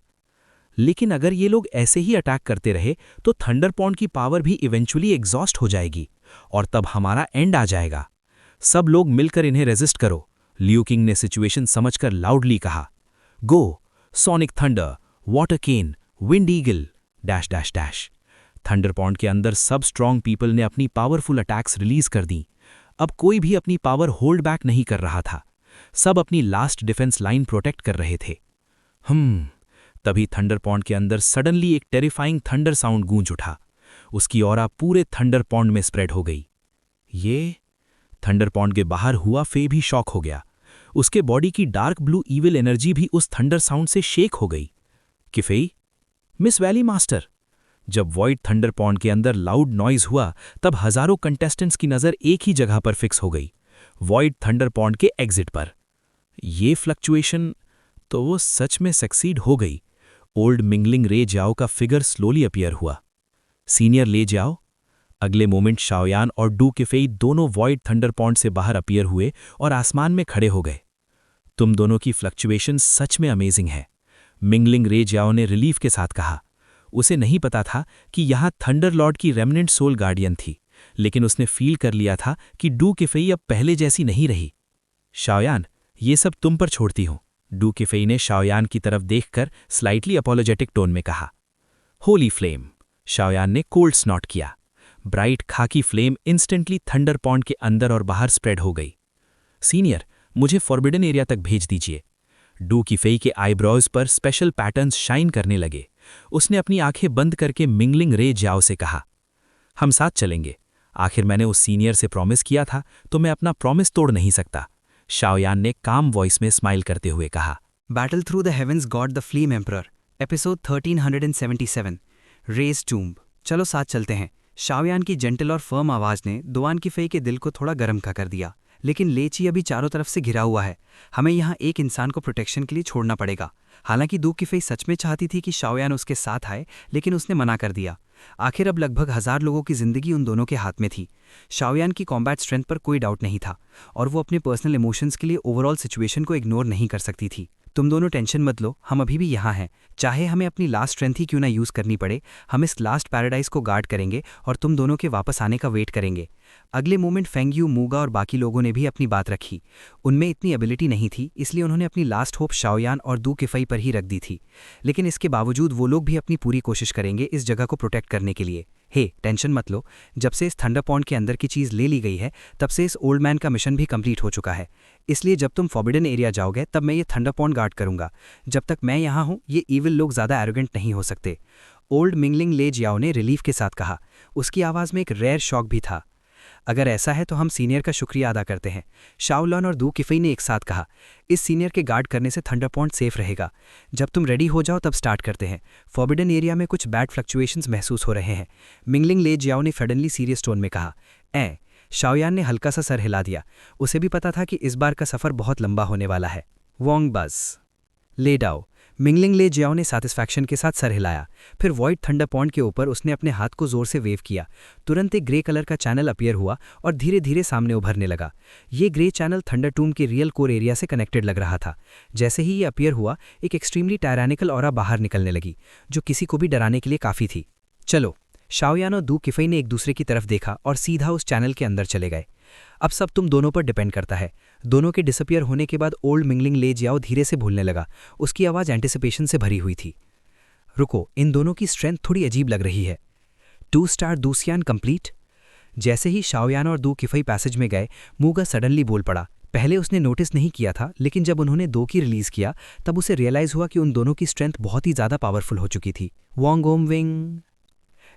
लेकिन अगर ये लोग ऐसे ही अटैक करते रहे तो थंडर पॉन्ड की पावर भी इवेंचुअली एग्जॉस्ट हो जाएगी और तब हमारा एंड आ जाएगा। सब लोग मिलकर इन्हें रेजिस्ट करो, लियू किंग ने सिचुएशन समझकर लाउडली कहा। Go, sonic thunder, water cane, wind eagle, dash dash dash. Thunder pond के अंदर सब स्ट्रॉन्ग पीपल ने अपनी पावरफुल अटैक्स रिलीज कर दी। अब कोई भी अपनी पावर होल्ड बैक नहीं कर रहा था। सब अपनी लास्ट डिफेंस लाइन प्रोटेक्ट कर रहे थे। तभी थंडर पॉन्ड के अंदर सडनली एक टेरिफाइंग थंडर साउंड गूंज उठा। उसकी ऑरा पूरे थंडर पॉन्ड में स्प्रेड हो गई। ये थंडर पॉन्ड के बाहर हुआ फे भी शॉक हो गया। उसके बॉडी की डार्क ब्लू ईविल एनर्जी भी उस थंडर साउंड से शेक हो गई। किफेई, मिस वैली मास्टर। जब वॉइड थंडर पॉन्ड के अंदर लाउड नॉइज हुआ तब हजारों कंटेस्टेंट्स की नजर एक ही जगह पर फिक्स हो गई, वॉइड थंडर पॉन्ड के एग्जिट पर। ये फ्लक्चुएशन तो वो सच में सक्सीड हो गई। ओल्ड मिंगलिंग रे जाओ का फिगर स्लोली अपीयर हुआ। सीनियर ले जाओ। अगले मोमेंट शाओयान और डू किफेई दोनों वॉइड थंडर पॉन्ड से बाहर अपीयर हुए और आसमान में खड़े हो गए। तुम दोनों की फ्लक्चुएशन सच में अमेजिंग है, मिंगलिंग रे जाओ ने रिलीफ के साथ कहा। उसे नहीं पता था कि यहां थंडर लॉर्ड की रेमनेंट सोल गार्डियन थी, लेकिन उसने फील कर लिया था कि डू किफेई अब पहले जैसी नहीं रही। शाओयान, ये सब तुम पर छोड़ती हूं, डू किफेई ने शाओयान की तरफ देखकर स्लाइटली अपोलोजेटिक टोन में कहा। होली फ्लेम, शाओयान ने कोल्ड स्नॉट किया। ब्राइट खाकी फ्लेम इंस्टेंटली थंडर पॉन्ड के अंदर और बाहर स्प्रेड हो गई। सीनियर, मुझे फॉरबिडन एरिया तक भेज दीजिए। डू किफेई के आईब्रोज पर स्पेशल पैटर्न्स शाइन करने लगे। उसने अपनी आंखें बंद करके मिंगलिंग रे जाओ से कहा, हम साथ चलेंगे। आखिर मैंने उस सीनियर से प्रॉमिस किया था तो मैं अपना प्रॉमिस तोड़ नहीं सकता, शाओयान ने काम वॉइस में स्माइल करते हुए कहा। Battle through the heavens god the flame emperor, episode 1377, rage tomb. चलो साथ चलते हैं। शाओयान की जेंटल और फर्म आवाज ने दुआन किफेई के दिल को थोड़ा गर्म कर दिया। लेकिन लेची अभी चारों तरफ से घिरा हुआ है, हमें यहाँ एक इंसान को प्रोटेक्शन के लिए छोड़ना पड़ेगा। हालांकि डू किफेई सच में चाहती थी कि शाओयान उसके साथ आए, लेकिन उसने मना कर दिया। आखिर अब लगभग 1000 लोगों की जिंदगी उन दोनों के हाथ में थी। शाओयान की कॉम्बैट स्ट्रेंथ पर कोई डाउट नहीं था और वो अपने पर्सनल इमोशंस के लिए ओवरऑल सिचुएशन को इग्नोर नहीं कर सकती थी। तुम दोनों टेंशन मत लो, हम अभी भी यहाँ हैं। चाहे हमें अपनी लास्ट स्ट्रेंथ ही क्यों ना यूज़ करनी पड़े, हम इस लास्ट पैराडाइज को गार्ड करेंगे और तुम दोनों के वापस आने का वेट करेंगे। अगले मोमेंट फेंगयू, मूगा और बाकी लोगों ने भी अपनी बात रखी। उनमें इतनी एबिलिटी नहीं थी, इसलिए उन्होंने अपनी लास्ट होप शाओयान और डू किफेई पर ही रख दी थी। लेकिन इसके बावजूद वो लोग भी अपनी पूरी कोशिश करेंगे इस जगह को प्रोटेक्ट करने के लिए। हे, टेंशन मत लो, जब से इस थंडर पॉन्ड के अंदर की चीज़ ले ली गई है तब से इस ओल्ड मैन का मिशन भी कंप्लीट हो चुका है। इसलिए जब तुम फॉरबिडन एरिया जाओगे तब मैं ये थंडर पॉन्ड गार्ड करूंगा। जब तक मैं यहाँ हूँ ये ईविल लोग ज़्यादा एरोगेंट नहीं हो सकते, ओल्ड मिंगलिंग ले जियाओ ने रिलीफ के साथ कहा। उसकी आवाज़ में एक रेयर शॉक भी था। अगर ऐसा है तो हम सीनियर का शुक्रिया अदा करते हैं, शाओयान और डू किफेई ने एक साथ कहा। इस सीनियर के गार्ड करने से थंडर पॉन्ड सेफ रहेगा। जब तुम रेडी हो जाओ तब स्टार्ट करते हैं। फॉरबिडन एरिया में कुछ बैड फ्लक्चुएशंस महसूस हो रहे हैं, मिंगलिंग ले जियाओ ने सडनली सीरियस टोन में कहा। शाओयान ने हल्का सा सर हिला दिया। उसे भी पता था कि इस बार का सफ़र बहुत लंबा होने वाला है। वोंग बस ले डाओ, मिंगलिंग ले जियाओ ने सैटिस्फैक्शन के साथ सर हिलाया। फिर वॉइड थंडर पॉन्ड के ऊपर उसने अपने हाथ को जोर से वेव किया। तुरंत एक ग्रे कलर का चैनल अपीयर हुआ और धीरे धीरे सामने उभरने लगा। ये ग्रे चैनल थंडर टूम के रियल कोर एरिया से कनेक्टेड लग रहा था। जैसे ही ये अपीयर हुआ एक एक्सट्रीमली टायरैनिकल ऑरा बाहर निकलने लगी, जो किसी को भी डराने के लिए काफ़ी थी। चलो। शाओयान और दू किफई ने एक दूसरे की तरफ देखा और सीधा उस चैनल के अंदर चले गए। अब सब तुम दोनों पर डिपेंड करता है। दोनों के डिसअपियर होने के बाद ओल्ड मिंगलिंग ले जियाओ धीरे से बोलने लगा। उसकी आवाज़ एंटिसिपेशन से भरी हुई थी। रुको, इन दोनों की स्ट्रेंथ थोड़ी अजीब लग रही है। 2 स्टार दूसियान कंप्लीट। जैसे ही शाओयान और दू किफई पैसेज में गए, मूगा सडनली बोल पड़ा। पहले उसने नोटिस नहीं किया था, लेकिन जब उन्होंने 2 की रिलीज किया तब उसे रियलाइज हुआ कि उन दोनों की स्ट्रेंथ बहुत ही ज़्यादा पावरफुल हो चुकी थी। वॉन्ग ओम विंग।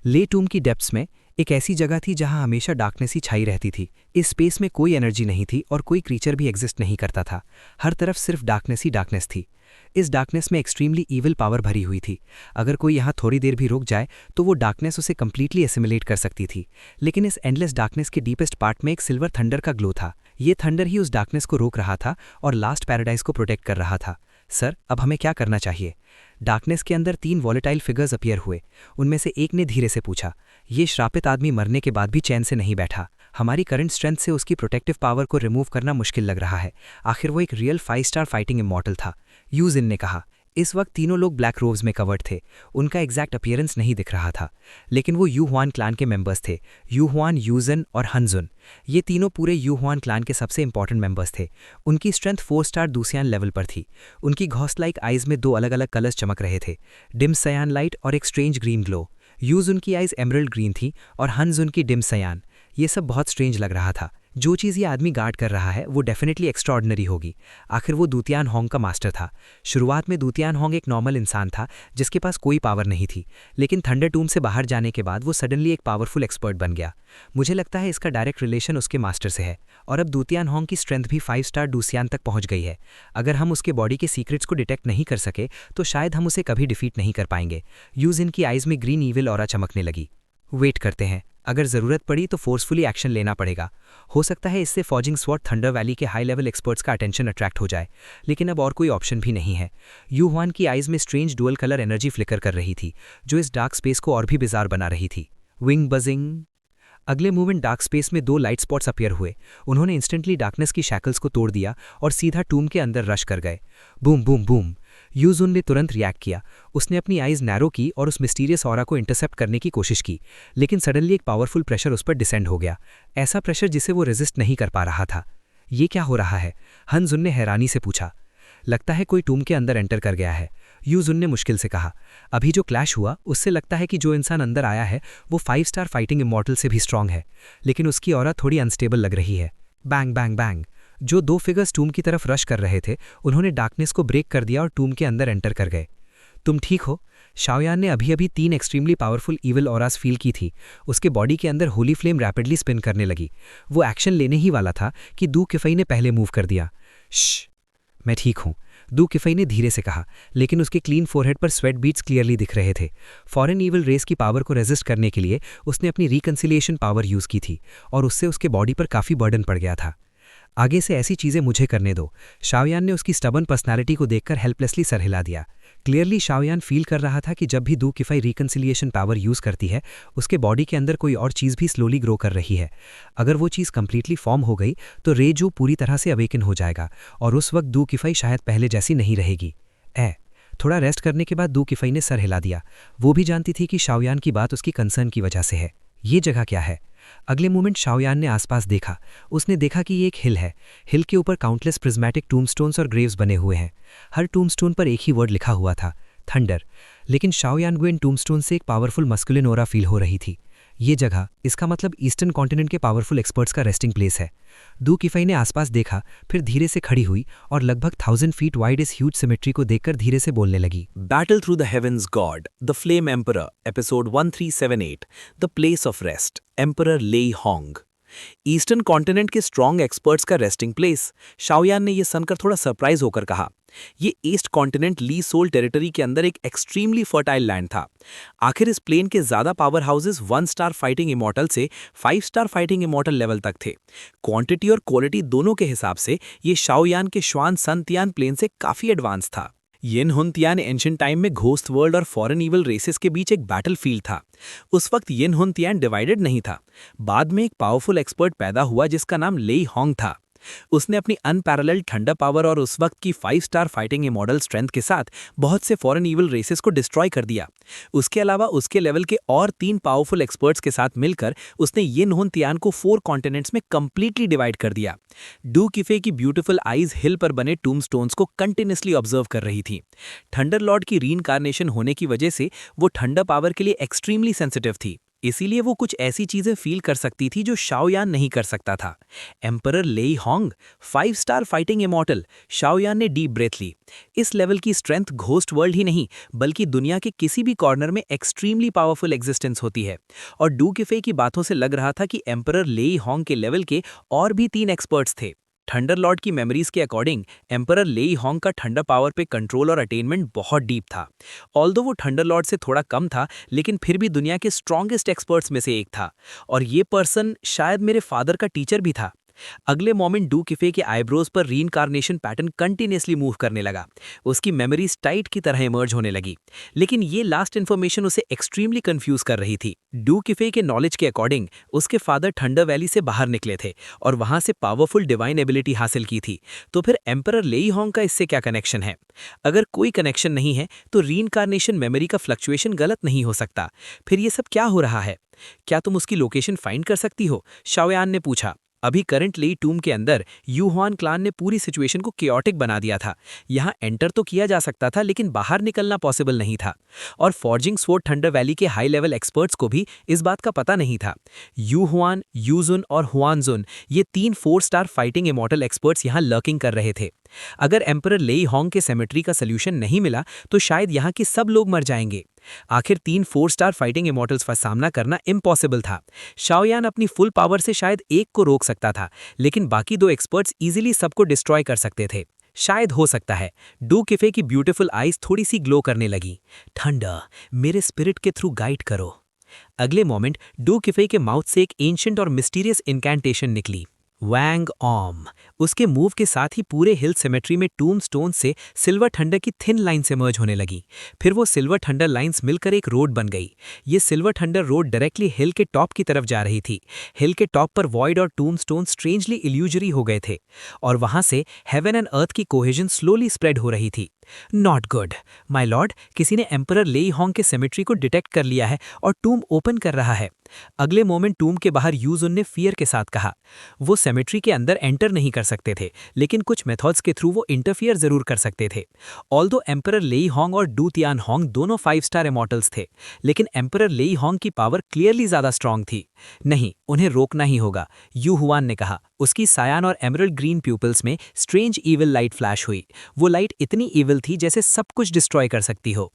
ले टूम की डेप्थ्स में एक ऐसी जगह थी जहां हमेशा डार्कनेस ही छाई रहती थी। इस स्पेस में कोई एनर्जी नहीं थी और कोई क्रीचर भी एग्जिस्ट नहीं करता था। हर तरफ सिर्फ डार्कनेस ही डार्कनेस थी। इस डार्कनेस में एक्सट्रीमली ईविल पावर भरी हुई थी। अगर कोई यहाँ थोड़ी देर भी रुक जाए तो वो डार्कनेस उसे कंप्लीटली एसिमुलेट कर सकती थी। लेकिन इस एंडलेस डार्कनेस के डीपेस्ट पार्ट में एक सिल्वर थंडर का ग्लो था। ये थंडर ही उस डार्कनेस को रोक रहा था और लास्ट पैराडाइज को प्रोटेक्ट कर रहा था। सर, अब हमें क्या करना चाहिए? डार्कनेस के अंदर 3 वॉलेटाइल फिगर्स अपीयर हुए। उनमें से एक ने धीरे से पूछा। ये श्रापित आदमी मरने के बाद भी चैन से नहीं बैठा। हमारी करंट स्ट्रेंथ से उसकी प्रोटेक्टिव पावर को रिमूव करना मुश्किल लग रहा है। आखिर वो एक रियल 5 स्टार फाइटिंग इमॉर्टल था, यूजिन ने कहा। इस वक्त तीनों लोग ब्लैक रोब्स में कवर्ड थे। उनका एग्जैक्ट अपीयरेंस नहीं दिख रहा था, लेकिन वो यू हुआन क्लान के मेंबर्स थे। यू हुआन, यूजन और हनजुन, ये तीनों पूरे यू हुआन क्लान के सबसे इंपॉर्टेंट मेंबर्स थे। उनकी स्ट्रेंथ 4 स्टार दूसियान लेवल पर थी। उनकी घॉस लाइक आइज में 2 अलग अलग कलर्स चमक रहे थे, डिम सयान लाइट और एक स्ट्रेंज ग्रीन ग्लो। यूजुन की आइज एमरल्ड ग्रीन थी और हनजुन की डिम सयान। ये सब बहुत स्ट्रेंज लग रहा था। जो चीज़ ये आदमी गार्ड कर रहा है वो डेफिनेटली एक्स्ट्राऑर्डिनरी होगी। आखिर वो दूतियान होंग का मास्टर था। शुरुआत में दूतियान होंग एक नॉर्मल इंसान था जिसके पास कोई पावर नहीं थी, लेकिन थंडर टूम से बाहर जाने के बाद वो सडनली एक पावरफुल एक्सपर्ट बन गया। मुझे लगता है इसका डायरेक्ट रिलेशन उसके मास्टर से है। और अब दूतियान होंग की स्ट्रेंथ भी 5 स्टार डूसियान तक पहुंच गई है। अगर हम उसके बॉडी के सीक्रेट्स को डिटेक्ट नहीं कर सके तो शायद हम उसे कभी डिफीट नहीं कर पाएंगे। यूजिन की आइज में ग्रीन ईविल ऑरा चमकने लगी। वेट करते हैं, अगर ज़रूरत पड़ी तो फोर्सफुली एक्शन लेना पड़ेगा। हो सकता है इससे फॉजिंग स्वॉर्ड थंडर वैली के हाई लेवल एक्सपर्ट्स का अटेंशन अट्रैक्ट हो जाए, लेकिन अब और कोई ऑप्शन भी नहीं है। यू हुआन की आइज में strange dual colour energy flicker कर रही थी, जो इस डार्क स्पेस को और भी बिजार बना रही थी। Wing buzzing. अगले मूवमेंट डार्क स्पेस में 2 लाइट स्पॉट्स अपीयर हुए। उन्होंने इंस्टेंटली डार्कनेस की शैकल्स को तोड़ दिया और सीधा टूम के अंदर रश कर गए। Boom boom boom. यूजुन ने तुरंत रिएक्ट किया। उसने अपनी आइज नैरो की और उस मिस्टीरियस ऑरा को इंटरसेप्ट करने की कोशिश की, लेकिन सडनली एक पावरफुल प्रेशर उस पर डिसेंड हो गया। ऐसा प्रेशर जिसे वो रेजिस्ट नहीं कर पा रहा था। ये क्या हो रहा है? हनजुन ने हैरानी से पूछा। लगता है कोई टूम के अंदर एंटर कर गया है, यूजुन ने मुश्किल से कहा। अभी जो क्लैश हुआ उससे लगता है कि जो इंसान अंदर आया है वो 5 स्टार फाइटिंग इमॉर्टल से भी स्ट्रांग है, लेकिन उसकी ऑरा थोड़ी अनस्टेबल लग रही है। Bang bang bang. जो 2 फिगर्स टूम की तरफ रश कर रहे थे उन्होंने डार्कनेस को ब्रेक कर दिया और टूम के अंदर एंटर कर गए। तुम ठीक हो? शाओयान ने अभी अभी 3 extremely powerful evil auras feel की थी। उसके बॉडी के अंदर होली फ्लेम रैपिडली स्पिन करने लगी। वो एक्शन लेने ही वाला था कि दू किफई ने पहले मूव कर दिया। श्श, मैं ठीक हूँ, दू किफई ने धीरे से कहा, लेकिन उसके क्लीन फोरहेड पर स्वेट बीट्स क्लियरली दिख रहे थे। फॉरेन ईविल रेस की पावर को रेजिस्ट करने के लिए उसने अपनी रिकंसिलिएशन पावर यूज़ की थी और उससे उसके बॉडी पर काफ़ी बर्डन पड़ गया था। आगे से ऐसी चीज़ें मुझे करने दो। शाओयान ने उसकी स्टबन पर्सनैलिटी को देखकर हेल्पलेसली सर हिला दिया। क्लियरली शाओयान फील कर रहा था कि जब भी दू किफई रिकंसिलिएशन पावर यूज़ करती है उसके बॉडी के अंदर कोई और चीज़ भी स्लोली ग्रो कर रही है। अगर वो चीज़ कंप्लीटली फॉर्म हो गई तो रेजू पूरी तरह से अवेकन हो जाएगा और उस वक्त दू किफई शायद पहले जैसी नहीं रहेगी। थोड़ा रेस्ट करने के बाद दू किफई ने सर हिला दिया। वो भी जानती थी कि शाओयान की बात उसकी कंसर्न की वजह से है। ये जगह क्या है? अगले मोमेंट शाओयान ने आसपास देखा। उसने देखा कि ये एक हिल है। हिल के ऊपर काउंटलेस प्रिज्मेटिक टूमस्टोन्स और ग्रेव्स बने हुए हैं। हर टूमस्टोन पर एक ही वर्ड लिखा हुआ था, थंडर। लेकिन शाओयान को इन टूमस्टोन से एक पावरफुल मस्कुलिन ऑरा फील हो रही थी। ये जगह, इसका मतलब ईस्टर्न कॉन्टिनेंट के पावरफुल एक्सपर्ट्स का रेस्टिंग प्लेस है। दू किफई ने आसपास देखा, फिर धीरे से खड़ी हुई और लगभग 1000 फीट वाइड इस ह्यूज सिमेट्री को देखकर धीरे से बोलने लगी। Battle through the Heavens God, The Flame Emperor, Episode 1378, The Place of Rest, Emperor Lei Hong। Eastern continent के स्ट्रॉन्ग एक्सपर्ट्स का रेस्टिंग प्लेस। शाओयान ने यह सुनकर थोड़ा सरप्राइज होकर कहा। ये ईस्ट कॉन्टिनेंट ली सोल टेरिटरी के अंदर एक एक्सट्रीमली फर्टाइल लैंड था। आखिर इस प्लेन के ज्यादा power houses 1 star fighting immortal से 5 स्टार फाइटिंग इमॉर्टल लेवल तक थे। क्वांटिटी और क्वालिटी दोनों के हिसाब से ये शाओयान के श्वान सनतियान प्लेन से काफी एडवांस था। येन हुनतियान एंशिएंट टाइम में घोस्ट वर्ल्ड और फॉरेन ईविल रेसेस के बीच एक बैटल फील्ड था। उस वक्त येन हुनतियान डिवाइडेड नहीं था। बाद में एक पावरफुल एक्सपर्ट पैदा हुआ जिसका नाम लेई होंग था। उसने अपनी अनपैरेलल्ड थंडर पावर और उस वक्त की 5 स्टार फाइटिंग इमॉर्टल स्ट्रेंथ के साथ बहुत से फॉरेन ईवल रेसेस को डिस्ट्रॉय कर दिया। उसके अलावा उसके लेवल के और 3 पावरफुल एक्सपर्ट्स के साथ मिलकर उसने ये नोन तियान को 4 कॉन्टिनेंट्स में कंप्लीटली डिवाइड कर दिया। डू किफे की ब्यूटीफुल आईज हिल पर बने टूमस्टोन्स को कंटिन्यूसली ऑब्जर्व कर रही थी। थंडर लॉर्ड की रीइंकार्नेशन होने की वजह से वो थंडर पावर के लिए एक्सट्रीमली सेंसिटिव थी, इसीलिए वो कुछ ऐसी चीजें फील कर सकती थी जो शाओयान नहीं कर सकता था। एम्परर लेई होंग, 5 स्टार फाइटिंग इमॉर्टल, शाओयान ने डीप ब्रेथ ली। इस लेवल की स्ट्रेंथ घोस्ट वर्ल्ड ही नहीं बल्कि दुनिया के किसी भी कॉर्नर में एक्सट्रीमली पावरफुल एग्जिस्टेंस होती है। और डू किफे की बातों से लग रहा था कि एम्परर लेई होंग के लेवल के और भी 3 एक्सपर्ट्स थे। थंडर लॉर्ड की मेमोरीज के अकॉर्डिंग एम्परर लेई होंग का थंडर पावर पे कंट्रोल और अटेनमेंट बहुत डीप था। ऑल्दो वो थंडर लॉर्ड से थोड़ा कम था, लेकिन फिर भी दुनिया के स्ट्रॉन्गेस्ट एक्सपर्ट्स में से एक था। और ये पर्सन शायद मेरे फादर का टीचर भी था। अगले मोमेंट डू किफे के आईब्रोज पर रीइंकार्नेशन पैटर्न कंटिन्यूसली मूव करने लगा। उसकी मेमोरीज टाइट की तरह इमर्ज होने लगी, लेकिन ये लास्ट इन्फॉर्मेशन उसे एक्सट्रीमली कंफ्यूज कर रही थी। डू किफे के नॉलेज के अकॉर्डिंग उसके फादर थंडर वैली से बाहर निकले थे और वहां से पावरफुल डिवाइन एबिलिटी हासिल की थी। तो फिर एम्परर लेई होंग का इससे क्या कनेक्शन है? अगर कोई कनेक्शन नहीं है तो रीइंकार्नेशन मेमोरी का फ्लक्चुएशन गलत नहीं हो सकता। फिर ये सब क्या हो रहा है? क्या तुम उसकी लोकेशन फाइंड कर सकती हो? शाओयान ने पूछा। अभी करंट लेई टूम के अंदर यूहुआन क्लान ने पूरी सिचुएशन को केओटिक बना दिया था। यहाँ एंटर तो किया जा सकता था, लेकिन बाहर निकलना पॉसिबल नहीं था। और फॉर्जिंग स्वॉर्ड थंडर वैली के हाई लेवल एक्सपर्ट्स को भी इस बात का पता नहीं था। यूहुआन, यूजुन और हुआनजुन, ये 3 4 स्टार फाइटिंग इमॉर्टल एक्सपर्ट्स यहाँ लर्किंग कर रहे थे। अगर एम्परर लेई होंग के सेमेट्री का सोल्यूशन नहीं मिला तो शायद यहाँ के सब लोग मर जाएंगे। आखिर 3 4 स्टार फाइटिंग इमॉर्टल्स का सामना करना इम्पॉसिबल था। शाओयान अपनी फुल पावर से शायद एक को रोक सकता था, लेकिन बाकी 2 एक्सपर्ट्स इजीली सबको डिस्ट्रॉय कर सकते थे। शायद हो सकता है। डू किफे की ब्यूटीफुल आईज थोड़ी सी ग्लो करने लगी। थंडर, मेरे स्पिरिट के थ्रू गाइड करो। अगले मोमेंट डू किफे के माउथ से एक एंशिएंट और मिस्टीरियस इनकैंटेशन निकली। वैंग ऑम। उसके मूव के साथ ही पूरे हिल सिमेट्री में टूम स्टोन से सिल्वर थंडर की थिन लाइन्स इमर्ज होने लगी। फिर वो सिल्वर थंडर लाइन्स मिलकर एक रोड बन गई। ये सिल्वर थंडर रोड डायरेक्टली हिल के टॉप की तरफ जा रही थी। हिल के टॉप पर वॉइड और टूम स्टोन स्ट्रेंजली इल्यूजरी हो गए थे और वहां से हेवन एंड अर्थ की कोहेजन स्लोली स्प्रेड हो रही थी। नॉट गुड माय लॉर्ड, किसी ने एम्परर लेई होंग के सिमेट्री को डिटेक्ट कर लिया है और टूम ओपन कर रहा है। अगले मोमेंट टूम के बाहर यूजुन ने फियर के साथ कहा। वो सेमेट्री के अंदर एंटर नहीं कर सकते थे, लेकिन कुछ मेथड्स के थ्रू वो इंटरफियर जरूर कर सकते थे। ऑल्दो एम्परर लेई होंग और डू तियान होंग दोनों 5 स्टार इमॉर्टल्स थे, लेकिन एम्परर लेई होंग की पावर क्लियरली ज्यादा स्ट्रांग थी। नहीं, उन्हें रोकना ही होगा, यूहुआन ने कहा। उसकी सायान और एमरल्ड ग्रीन प्यूपल्स में स्ट्रेंज ईविल लाइट फ्लैश हुई। वो लाइट इतनी ईविल थी जैसे सब कुछ डिस्ट्रॉय कर सकती हो।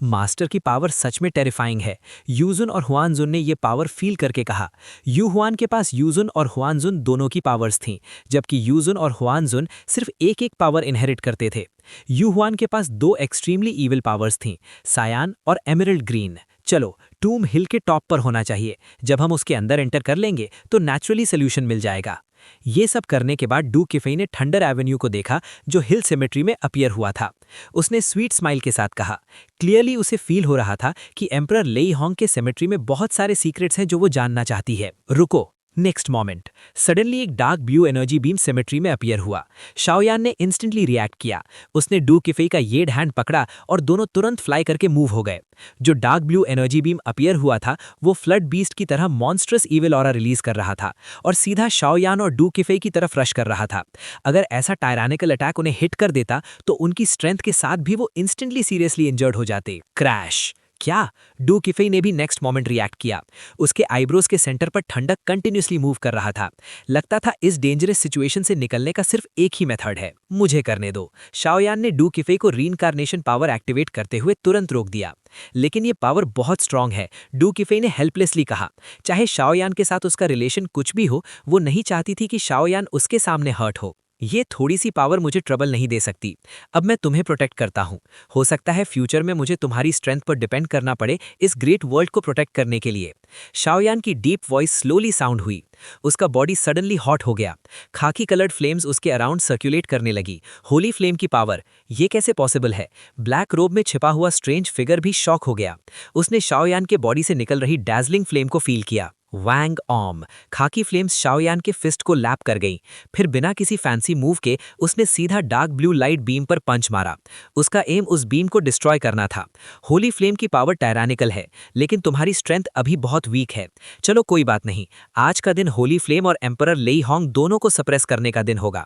मास्टर की पावर सच में टेरिफाइंग है, यूजुन और हुआनजुन ने ये पावर फील करके कहा। यूहुआन के पास यूजुन और हुआनजुन दोनों की पावर्स थीं, जबकि यूजुन और हुआनजुन सिर्फ एक पावर इनहेरिट करते थे। यूहुआन के पास 2 एक्सट्रीमली ईविल पावर्स थीं, सायान और एमरल्ड ग्रीन। चलो, टूम हिल के टॉप पर होना चाहिए। जब हम उसके अंदर एंटर कर लेंगे तो नेचुरली सोल्यूशन मिल जाएगा। ये सब करने के बाद डू किफे ने थंडर एवेन्यू को देखा जो हिल सिमेट्री में अपीयर हुआ था। उसने स्वीट स्माइल के साथ कहा। क्लियरली उसे फील हो रहा था कि एम्परर लेई होंग के सिमेट्री में बहुत सारे सीक्रेट्स हैं जो वो जानना चाहती है। रुको। नेक्स्ट मोमेंट सडनली एक dark blue energy beam symmetry में अपीयर हुआ। शाओयान ने इंस्टेंटली रिएक्ट किया। उसने डू किफे का येड हैंड पकड़ा और दोनों तुरंत फ्लाई करके मूव हो गए। जो dark blue energy beam appear हुआ था वो फ्लड बीस्ट की तरह मॉन्स्ट्रस ईविल ऑरा रिलीज कर रहा था और सीधा शाओयान और डू किफे की तरफ रश कर रहा था। अगर ऐसा टायरानिकल अटैक उन्हें हिट कर देता तो उनकी स्ट्रेंथ के साथ भी वो इंस्टेंटली सीरियसली इंजर्ड हो जाते। क्रैश। क्या? डू किफे ने भी नेक्स्ट मोमेंट रिएक्ट किया। उसके आईब्रोज के सेंटर पर ठंडक कंटिन्यूसली मूव कर रहा था। लगता था इस डेंजरस सिचुएशन से निकलने का सिर्फ एक ही मेथड है, मुझे करने दो। शाओयान ने डू किफे को रीइंकार्नेशन पावर एक्टिवेट करते हुए तुरंत रोक दिया। लेकिन ये पावर बहुत स्ट्रांग है, डू किफे ने हेल्पलेसली कहा। चाहे शाओयान के साथ उसका रिलेशन कुछ भी हो, वो नहीं चाहती थी कि शाओयान उसके सामने हर्ट हो। ये थोड़ी सी पावर मुझे ट्रबल नहीं दे सकती। अब मैं तुम्हें प्रोटेक्ट करता हूँ। हो सकता है फ्यूचर में मुझे तुम्हारी स्ट्रेंथ पर डिपेंड करना पड़े इस ग्रेट वर्ल्ड को प्रोटेक्ट करने के लिए। शाओयान की डीप वॉइस स्लोली साउंड हुई। उसका बॉडी सडनली हॉट हो गया। खाकी कलर्ड फ्लेम्स उसके अराउंड सर्कुलेट करने लगी। होली फ्लेम की पावर, ये कैसे पॉसिबल है? ब्लैक रोब में छिपा हुआ स्ट्रेंज फिगर भी शॉक हो गया। उसने शाओयान के बॉडी से निकल रही डैजलिंग फ्लेम को फील किया। वैंग ऑम। खाकी फ्लेम्स शाओयान के फिस्ट को लैप कर गईं। फिर बिना किसी फैंसी मूव के उसने सीधा डार्क ब्लू लाइट बीम पर पंच मारा। उसका एम उस बीम को डिस्ट्रॉय करना था। होली फ्लेम की पावर टायरानिकल है, लेकिन तुम्हारी स्ट्रेंथ अभी बहुत वीक है। चलो कोई बात नहीं, आज का दिन होली फ्लेम और एम्परर लेई होंग दोनों को सप्रेस करने का दिन होगा।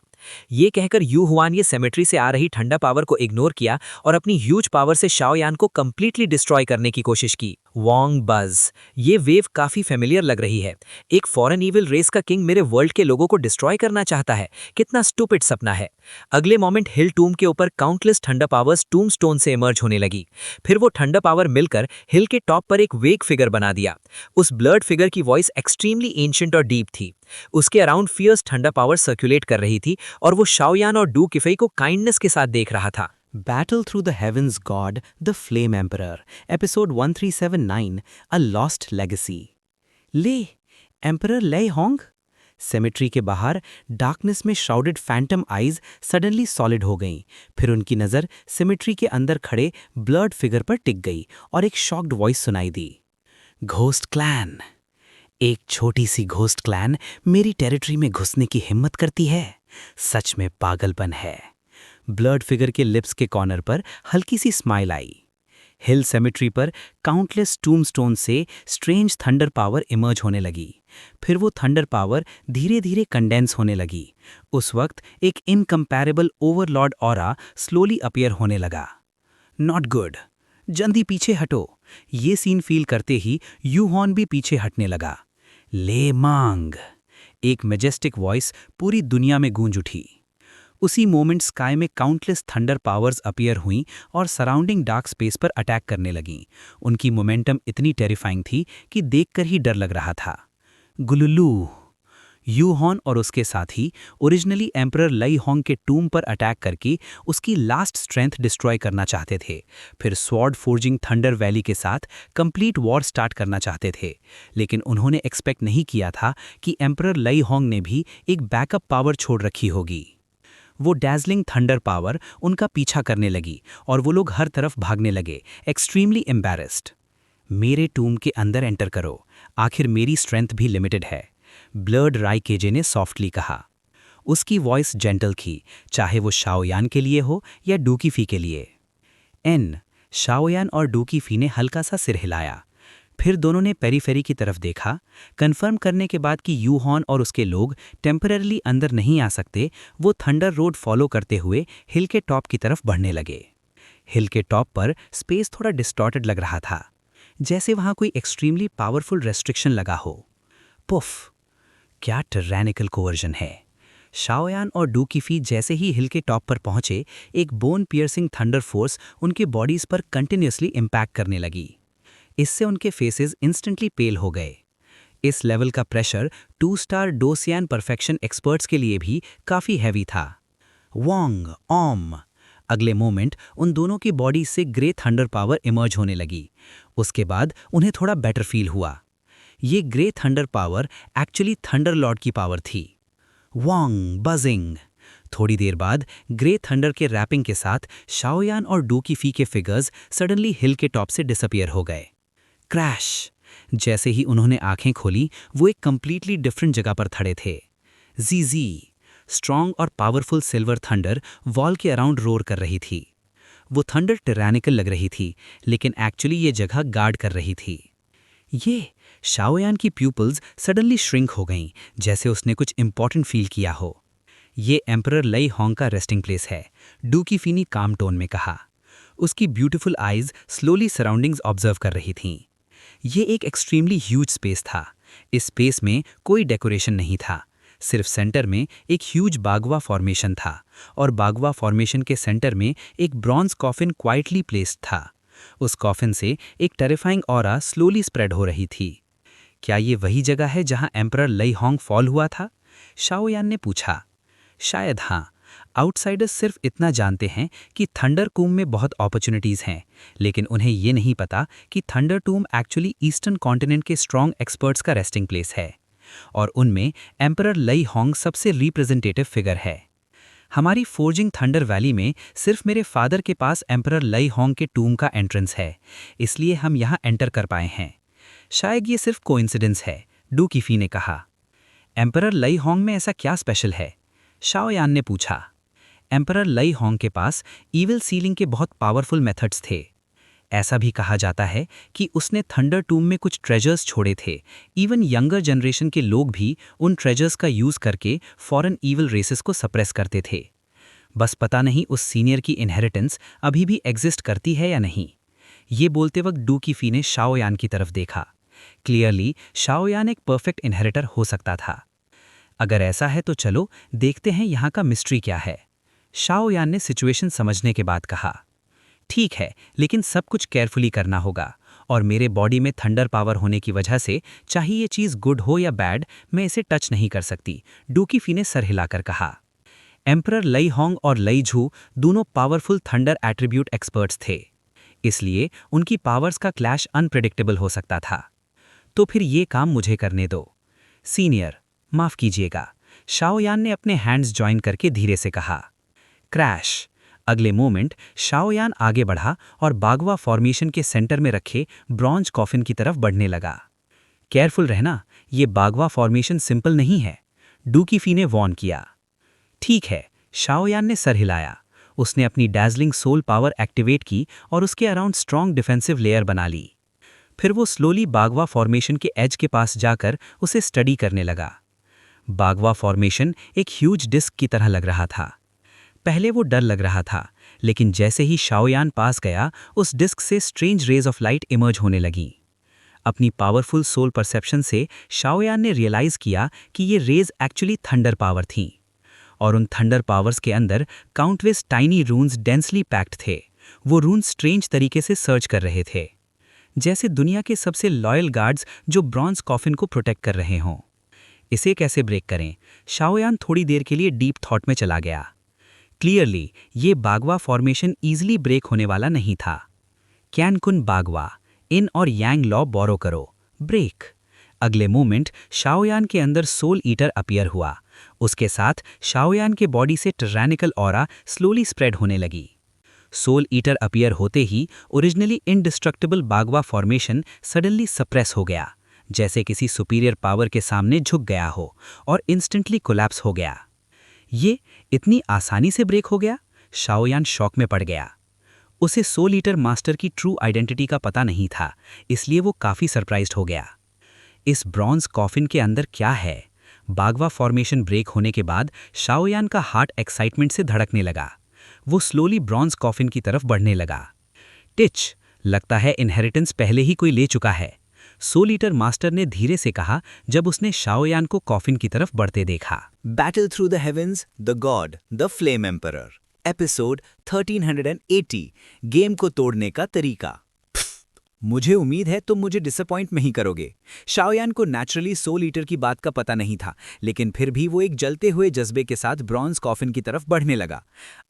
ये कहकर यू हुआन ये सेमेट्री से आ रही ठंडा पावर को इग्नोर किया और अपनी ह्यूज पावर से शाओयान को कंप्लीटली डिस्ट्रॉय करने की कोशिश की। वॉन्ग बज। ये वेव काफी फेमिलियर लग रही है। एक फॉरेन इविल रेस का किंग मेरे वर्ल्ड के लोगों को डिस्ट्रॉय करना चाहता है। कितना स्टूपिड सपना है। अगले मोमेंट हिल टूम के ऊपर काउंटलेस ठंडा पावर्स टूम स्टोन से इमर्ज होने लगी। फिर वो ठंडा पावर मिलकर हिल के टॉप पर एक वेग फिगर बना दिया। उस ब्लर्ड फिगर की वॉइस एक्सट्रीमली एंशिएंट और डीप थी। उसके अराउंड फियर्स ठंडा पावर सर्कुलेट कर रही थी और वो शाओयान और डू किफई को काइंडनेस के साथ देख रहा था। Battle Through the Heavens God, The Flame Emperor, Episode 1379, A Lost Legacy. ले एम्परर लेई होंग। सेमेट्री के बाहर डार्कनेस में shrouded Phantom eyes suddenly solid हो गईं। फिर उनकी नज़र सेमेट्री के अंदर खड़े ब्लर्ड फिगर पर टिक गई और एक शॉक्ड वॉइस सुनाई दी। Ghost clan. एक छोटी सी घोस्ट क्लैन मेरी टेरिटरी में घुसने की हिम्मत करती है। सच में पागलपन है। ब्लर्ड फिगर के लिप्स के कॉर्नर पर हल्की सी स्माइल आई। हिल सेमेट्री पर काउंटलेस टूमस्टोन से स्ट्रेंज थंडर पावर इमर्ज होने लगी। फिर वो थंडर पावर धीरे धीरे कंडेंस होने लगी। उस वक्त एक इनकम्पैरेबल ओवरलॉर्ड ऑरा स्लोली अपीयर होने लगा। नॉट गुड, जल्दी पीछे हटो। ये सीन फील करते ही यू हॉर्न भी पीछे हटने लगा। ले मांग। एक मैजेस्टिक वॉइस पूरी दुनिया में गूंज उठी। उसी मोमेंट स्काई में काउंटलेस थंडर पावर्स अपीयर हुईं और सराउंडिंग डार्क स्पेस पर अटैक करने लगीं। उनकी मोमेंटम इतनी टेरिफाइंग थी कि देखकर ही डर लग रहा था। गुलुलू। यू हॉर्न और उसके साथी ओरिजिनली एम्परर लेई होंग के टूम पर अटैक करके उसकी लास्ट स्ट्रेंथ डिस्ट्रॉय करना चाहते थे। फिर स्वॉर्ड फोर्जिंग थंडर वैली के साथ कंप्लीट वॉर स्टार्ट करना चाहते थे। लेकिन उन्होंने एक्सपेक्ट नहीं किया था कि एम्परर लेई होंग ने भी एक बैकअप पावर छोड़ रखी होगी। वो डैज़लिंग थंडर पावर उनका पीछा करने लगी और वो लोग हर तरफ भागने लगे, एक्सट्रीमली एम्बैरेस्ड। मेरे टूम के अंदर एंटर करो, आखिर मेरी स्ट्रेंथ भी लिमिटेड है, ब्लर्ड राइकेजे ने सॉफ्टली कहा। उसकी वॉइस जेंटल थी, चाहे वो शाओयान के लिए हो या डूकीफी के लिए। शाओयान और डूकीफी ने हल्का सा सिर हिलाया। फिर दोनों ने पेरीफेरी की तरफ देखा। कंफर्म करने के बाद कि यू हॉर्न और उसके लोग टेम्पररीली अंदर नहीं आ सकते, वो थंडर रोड फॉलो करते हुए हिल के टॉप की तरफ बढ़ने लगे। हिल के टॉप पर स्पेस थोड़ा डिस्टॉर्टेड लग रहा था, जैसे वहां कोई एक्सट्रीमली पावरफुल रेस्ट्रिक्शन लगा हो। पुफ, क्या टिरैनिकल कोवर्जन है। शाओयान और डूकीफी जैसे ही हिल के टॉप पर पहुंचे, एक बोन पियर्सिंग थंडर फोर्स उनके बॉडीज पर कंटिन्यूसली इम्पैक्ट करने लगी। इससे उनके फेसेस इंस्टेंटली पेल हो गए। इस लेवल का प्रेशर 2 स्टार डोसियान परफेक्शन एक्सपर्ट्स के लिए भी काफ़ी हैवी था। वॉन्ग ऑम। अगले मोमेंट उन दोनों की बॉडी से ग्रे थंडर पावर इमर्ज होने लगी। उसके बाद उन्हें थोड़ा बेटर फील हुआ। ये grey thunder power actually thunder Lord की पावर थी। Wong buzzing. थोड़ी देर बाद ग्रे थंडर के रैपिंग के साथ शाओयान और डूकीफी के फिगर्स सडनली हिल के टॉप से डिसअपियर हो गए। क्रैश। जैसे ही उन्होंने आंखें खोली, वो एक कंप्लीटली डिफरेंट जगह पर खड़े थे। जी स्ट्रॉन्ग और पावरफुल सिल्वर थंडर वॉल के अराउंड रोर कर रही थी। वो थंडर टिरैनिकल लग रही थी, लेकिन एक्चुअली ये जगह गार्ड कर रही थी। ये शाओयान की प्यूपल्स सडनली श्रिंक हो गईं, जैसे उसने कुछ इंपॉर्टेंट फील किया हो। ये एम्परर लेई होंग का रेस्टिंग प्लेस है, डूकीफी ने काम टोन में कहा। उसकी beautiful eyes slowly surroundings observe कर रही थीं। ये एक एक्सट्रीमली ह्यूज स्पेस था। इस स्पेस में कोई डेकोरेशन नहीं था, सिर्फ सेंटर में एक ह्यूज बागवा फॉर्मेशन था और बागवा फॉर्मेशन के सेंटर में एक ब्रॉन्ज कॉफिन क्वाइटली प्लेस्ड था। उस कॉफिन से एक टेरिफाइंग ऑरा स्लोली स्प्रेड हो रही थी। क्या ये वही जगह है जहां एम्परर लेई होंग फॉल हुआ था? शाओयान ने पूछा। शायद हाँ। आउटसाइडर्स सिर्फ इतना जानते हैं कि थंडर टूम में बहुत अपॉर्चुनिटीज़ हैं, लेकिन उन्हें ये नहीं पता कि थंडर टूम एक्चुअली ईस्टर्न कॉन्टिनेंट के स्ट्रॉन्ग एक्सपर्ट्स का रेस्टिंग प्लेस है और उनमें एम्परर लेई होंग सबसे रिप्रेजेंटेटिव फिगर है। हमारी फोर्जिंग थंडर वैली में सिर्फ मेरे फादर के पास एम्परर लेई होंग के टूम का एंट्रेंस है, इसलिए हम यहाँ एंटर कर पाए हैं। शायद ये सिर्फ कोइंसिडेंस है, डू किफी ने कहा। एम्परर लई होंग में ऐसा क्या स्पेशल है? शाओयान ने पूछा। एम्परर लई होंग के पास ईविल सीलिंग के बहुत पावरफुल मेथड्स थे। ऐसा भी कहा जाता है कि उसने थंडर टूम में कुछ ट्रेजर्स छोड़े थे। इवन यंगर जनरेशन के लोग भी उन ट्रेजर्स का यूज करके फॉरेन ईविल रेसेस को सप्रेस करते थे। बस पता नहीं उस सीनियर की इनहेरिटेंस अभी भी एग्जिस्ट करती है या नहीं। ये बोलते वक्त डू किफी ने शाओयान की तरफ देखा। क्लियरली शाओयान एक परफेक्ट इनहेरिटर हो सकता था। अगर ऐसा है तो चलो देखते हैं यहाँ का मिस्ट्री क्या है, शाओयान ने सिचुएशन समझने के बाद कहा। ठीक है, लेकिन सब कुछ केयरफुली करना होगा, और मेरे बॉडी में थंडर पावर होने की वजह से चाहे ये चीज़ गुड हो या बैड, मैं इसे टच नहीं कर सकती, डू किफी ने सर हिलाकर कहा। एम्परर लई होंग और लई झू दोनों पावरफुल थंडर एट्रीब्यूट एक्सपर्ट्स थे, इसलिए उनकी पावर्स का क्लैश अनप्रेडिक्टेबल हो सकता था। तो फिर ये काम मुझे करने दो। सीनियर, माफ कीजिएगा, शाओयान ने अपने हैंड्स ज्वाइन करके धीरे से कहा। क्रैश। अगले मोमेंट शाओयान आगे बढ़ा और बागवा फॉर्मेशन के सेंटर में रखे ब्रॉन्ज कॉफिन की तरफ बढ़ने लगा। केयरफुल रहना, ये बागवा फॉर्मेशन सिंपल नहीं है, डू किफी ने वॉर्न किया। ठीक है, शाओयान ने सर हिलाया। उसने अपनी डैज़लिंग सोल पावर एक्टिवेट की और उसके अराउंड स्ट्रॉन्ग डिफेंसिव लेयर बना ली। फिर वो स्लोली बागवा फॉर्मेशन के एज के पास जाकर उसे स्टडी करने लगा। बागवा फॉर्मेशन एक ह्यूज डिस्क की तरह लग रहा था। पहले वो डर लग रहा था, लेकिन जैसे ही शाओयान पास गया, उस डिस्क से strange rays of light emerge होने लगी। अपनी पावरफुल सोल परसेप्शन से शाओयान ने रियलाइज किया कि ये रेज एक्चुअली थंडर पावर थीं, और उन थंडर पावर्स के अंदर काउंटलेस टाइनी रून्स डेंसली पैक्ड थे। वो रून्स स्ट्रेंज तरीके से सर्च कर रहे थे, जैसे दुनिया के सबसे लॉयल गार्ड्स जो ब्रॉन्ज कॉफिन को प्रोटेक्ट कर रहे हों। इसे कैसे ब्रेक करें? शाओयान थोड़ी देर के लिए डीप थॉट में चला गया। क्लियरली ये बागवा फॉर्मेशन ईजिली ब्रेक होने वाला नहीं था। कैन कुन बागवा, इन और यांग लॉ बोरो करो, ब्रेक। अगले मोमेंट शाओयान के अंदर सोल ईटर अपीयर हुआ। उसके साथ शाओयान के बॉडी से टिरानिकल ऑरा स्लोली स्प्रेड होने लगी। सोल ईटर अपीयर होते ही ओरिजिनली इंडिस्ट्रक्टिबल बागवा फॉर्मेशन सडनली सप्रेस हो गया, जैसे किसी सुपीरियर पावर के सामने झुक गया हो और इंस्टेंटली कोलैप्स हो गया। ये इतनी आसानी से ब्रेक हो गया? शाओयान शॉक में पड़ गया। उसे सोल ईटर मास्टर की ट्रू आइडेंटिटी का पता नहीं था, इसलिए वो काफ़ी सरप्राइज्ड हो गया। इस ब्रॉन्ज कॉफिन के अंदर क्या है? बागवा फॉर्मेशन ब्रेक होने के बाद शाओयान का हार्ट एक्साइटमेंट से धड़कने लगा। वो स्लोली ब्रॉन्ज कॉफिन की तरफ बढ़ने लगा। टिच, लगता है इनहेरिटेंस पहले ही कोई ले चुका है, सोल ईटर मास्टर ने धीरे से कहा जब उसने शाओयान को कॉफिन की तरफ बढ़ते देखा। Battle through the heaven's, the God, the flame emperor, episode 1380, game को तोड़ने का तरीका। मुझे उम्मीद है तुम मुझे डिसअपॉइंट नहीं करोगे। शाओयान को नेचुरली सोल ईटर की बात का पता नहीं था, लेकिन फिर भी वो एक जलते हुए जज्बे के साथ ब्रॉन्ज कॉफिन की तरफ बढ़ने लगा।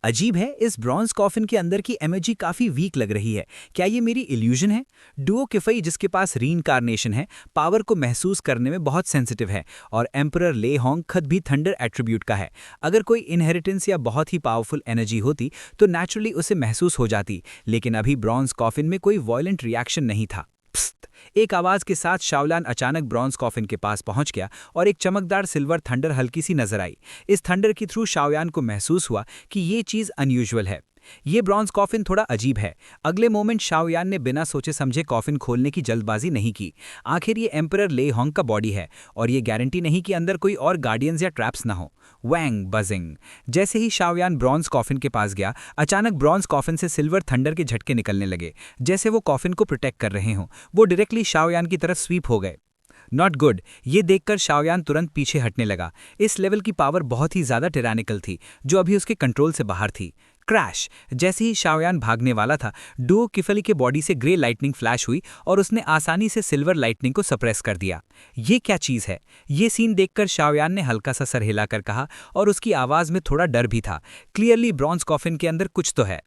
अजीब है, इस ब्रॉन्ज कॉफिन के अंदर की एनर्जी काफी वीक लग रही है। क्या ये मेरी इल्यूजन है? डुओ किफई, जिसके पास रीइंकार्नेशन है, पावर को महसूस करने में बहुत सेंसिटिव है, और एम्परर ले होंग खुद भी थंडर एट्रीब्यूट का है। अगर कोई इनहेरिटेंस या बहुत ही पावरफुल एनर्जी होती तो नेचुरली उसे महसूस हो जाती, लेकिन अभी ब्रॉन्ज कॉफिन में कोई वॉयलेंट रिएक्शन नहीं था। एक आवाज के साथ शाओयान अचानक ब्रॉन्ज कॉफिन के पास पहुंच गया और एक चमकदार सिल्वर थंडर हल्की सी नजर आई। इस थंडर के थ्रू शाओयान को महसूस हुआ कि ये चीज अनयूजुअल है। ये ब्रॉन्ज कॉफिन थोड़ा अजीब है। अगले मोमेंट शाओयान ने बिना सोचे समझे कॉफिन खोलने की जल्दबाजी नहीं की। आखिर ये एम्परर ले होंग का बॉडी है, और ये गारंटी नहीं कि अंदर कोई और गार्डियंस या ट्रैप्स ना हो। वैंग बजिंग। जैसे ही शाओयान ब्रॉन्ज कॉफिन के पास गया, अचानक ब्रॉन्ज कॉफिन से सिल्वर थंडर के झटके निकलने लगे, जैसे वो कॉफिन को प्रोटेक्ट कर रहे हों। वो डायरेक्टली शाओयान की तरफ स्वीप हो गए। Not good. ये देखकर शाओयान तुरंत पीछे हटने लगा। इस लेवल की पावर बहुत ही ज्यादा टिरानिकल थी, जो अभी उसके कंट्रोल से बाहर थी। क्रैश। जैसे ही शाओयान भागने वाला था, डुओ किफली के बॉडी से ग्रे लाइटनिंग फ्लैश हुई और उसने आसानी से सिल्वर लाइटनिंग को सप्रेस कर दिया। ये क्या चीज है? ये सीन देखकर शाओयान ने हल्का सा सर हिलाकर कहा, और उसकी आवाज में थोड़ा डर भी था। क्लियरली ब्रॉन्ज कॉफिन के अंदर कुछ तो है।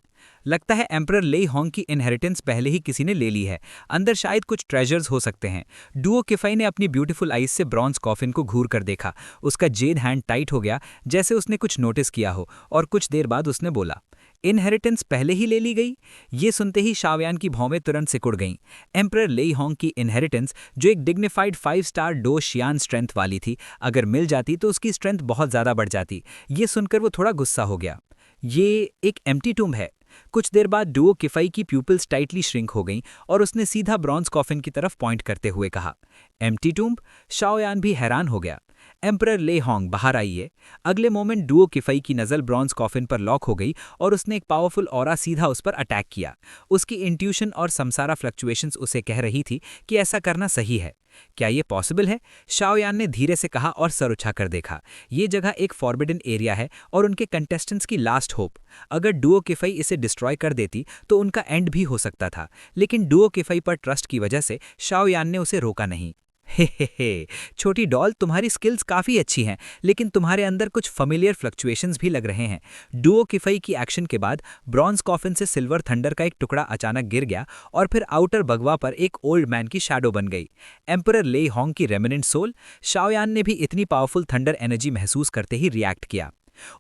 लगता है एम्परर ले होंग की इनहेरिटेंस पहले ही किसी ने ले ली है। अंदर शायद कुछ ट्रेजर्स हो सकते हैं। डुओ किफई ने अपनी ब्यूटीफुल आईज से ब्रॉन्ज कॉफिन को घूर कर देखा। उसका जेड हैंड टाइट हो गया, जैसे उसने कुछ नोटिस किया हो, और कुछ देर बाद उसने बोला, इनहेरिटेंस पहले ही ले ली गई। ये सुनते ही शाओयान की भौवें तुरंत सिकुड़ गईं। एम्परर लेई होंग की इनहेरिटेंस, जो एक डिग्निफाइड 5 स्टार डो शियान स्ट्रेंथ वाली थी, अगर मिल जाती तो उसकी स्ट्रेंथ बहुत ज़्यादा बढ़ जाती। ये सुनकर वो थोड़ा गुस्सा हो गया। ये एक एम्प्टी टूम्ब है। कुछ देर बाद डुओ किफई की प्यूपिल्स टाइटली श्रिंक हो गईं और उसने सीधा ब्रॉन्ज कॉफिन की तरफ पॉइंट करते हुए कहा, एम्प्टी टूम्ब? शाओयान भी हैरान हो गया। एम्परर ले होंग बाहर आइए। अगले मोमेंट डुओ किफई की नज़र ब्रॉन्ज कॉफिन पर लॉक हो गई और उसने एक पावरफुल ऑरा सीधा उस पर अटैक किया। उसकी इंट्यूशन और समसारा फ्लक्चुएशंस उसे कह रही थी कि ऐसा करना सही है। क्या ये पॉसिबल है? शाओयान ने धीरे से कहा और सर उठाकर देखा। ये जगह एक फॉरबिडन एरिया है और उनके कंटेस्टेंट्स की लास्ट होप। अगर डुओ किफई इसे डिस्ट्रॉय कर देती तो उनका एंड भी हो सकता था, लेकिन डुओ किफई पर ट्रस्ट की वजह से शाओयान ने उसे रोका नहीं। हे, छोटी डॉल, तुम्हारी स्किल्स काफ़ी अच्छी हैं, लेकिन तुम्हारे अंदर कुछ फमिलियर फ्लक्चुएशंस भी लग रहे हैं। डुओ किफई की एक्शन के बाद ब्रॉन्ज कॉफिन से सिल्वर थंडर का एक टुकड़ा अचानक गिर गया और फिर आउटर बगवा पर एक ओल्ड मैन की शैडो बन गई। एम्परर लेई होंग की रेमिनेंट सोल। शाओयान ने भी इतनी पावरफुल थंडर एनर्जी महसूस करते ही रिएक्ट किया।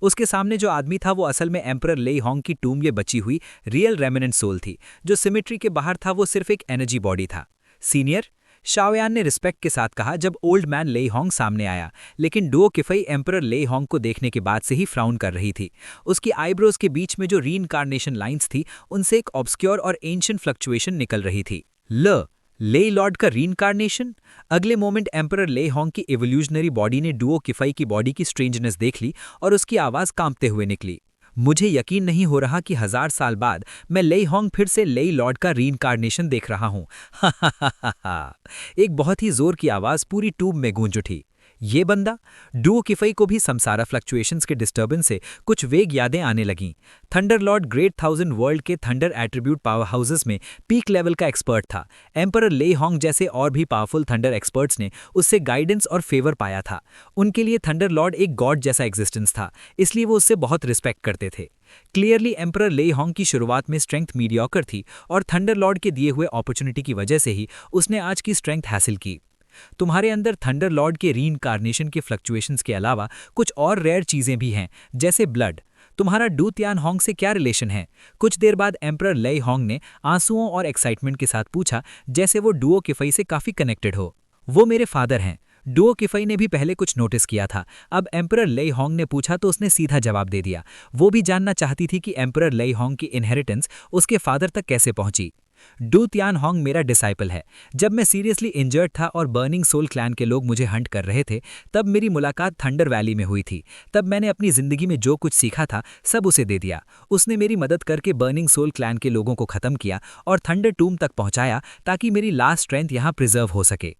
उसके सामने जो आदमी था वो असल में एम्परर लेई होंग की टूम में बची हुई रियल रेमिनेंट सोल थी। जो सिमेट्री के बाहर था वो सिर्फ एक एनर्जी बॉडी था। सीनियर, शाओयान ने रिस्पेक्ट के साथ कहा जब ओल्ड मैन लेई होंग सामने आया, लेकिन डुओ किफई एम्परर लेई होंग को देखने के बाद से ही फ्राउन कर रही थी। उसकी आईब्रोज के बीच में जो रीइंकार्नेशन लाइंस थी, उनसे एक ऑब्सक्योर और एंशिएंट फ्लक्चुएशन निकल रही थी। लेई लॉर्ड का रीइंकार्नेशन? अगले मोमेंट एम्परर लेई होंग की एवोल्यूशनरी बॉडी ने डुओ किफई की बॉडी की स्ट्रेंजनेस देख ली और उसकी आवाज़ कांपते हुए निकली, मुझे यकीन नहीं हो रहा कि 1000 साल बाद मैं लेई होंग फिर से लेई लॉर्ड का रीइंकार्नेशन देख रहा हूं। एक बहुत ही जोर की आवाज पूरी ट्यूब में गूंज उठी। ये बंदा? डुओ किफई को भी समसारा फ्लक्चुएशंस के डिस्टर्बेंस से कुछ वेग यादें आने लगीं। थंडर लॉर्ड ग्रेट 1000 वर्ल्ड के थंडर एट्रीब्यूट पावर हाउसेस में पीक लेवल का एक्सपर्ट था। एम्परर लेई होंग जैसे और भी पावरफुल थंडर एक्सपर्ट्स ने उससे गाइडेंस और फेवर पाया था। उनके लिए थंडर लॉर्ड एक गॉड जैसा एग्जिस्टेंस था, इसलिए वो उससे बहुत रिस्पेक्ट करते थे। क्लियरली एम्परर लेई होंग की शुरुआत में स्ट्रेंथ मीडियोकर थी और थंडर लॉर्ड के दिए हुए अपॉर्चुनिटी की वजह से ही उसने आज की स्ट्रेंथ हासिल की। तुम्हारे अंदर थंडर लॉर्ड के रीइंकार्नेशन के फ्लक्चुएशंस के अलावा कुछ और रेयर चीजें भी हैं, जैसे ब्लड। तुम्हारा डू तियान होंग से क्या रिलेशन है? कुछ देर बाद एम्परर लेई होंग ने आंसुओं और एक्साइटमेंट के साथ पूछा, जैसे वो डुओ किफई से काफी कनेक्टेड हो। वो मेरे फादर हैं। डुओ किफई ने भी पहले कुछ नोटिस किया था। अब एम्परर लेई होंग ने पूछा तो उसने सीधा जवाब दे दिया। वो भी जानना चाहती थी कि एम्परर लेई होंग की इनहेरिटेंस उसके फादर तक कैसे पहुंची। डू तियान होंग मेरा डिसाइपल है। जब मैं सीरियसली इंजर्ड था और बर्निंग सोल क्लैन के लोग मुझे हंट कर रहे थे, तब मेरी मुलाकात थंडर वैली में हुई थी। तब मैंने अपनी जिंदगी में जो कुछ सीखा था सब उसे दे दिया। उसने मेरी मदद करके बर्निंग सोल क्लैन के लोगों को खत्म किया और थंडर टूम तक पहुंचाया ताकि मेरी लास्ट स्ट्रेंथ यहाँ प्रिजर्व हो सके।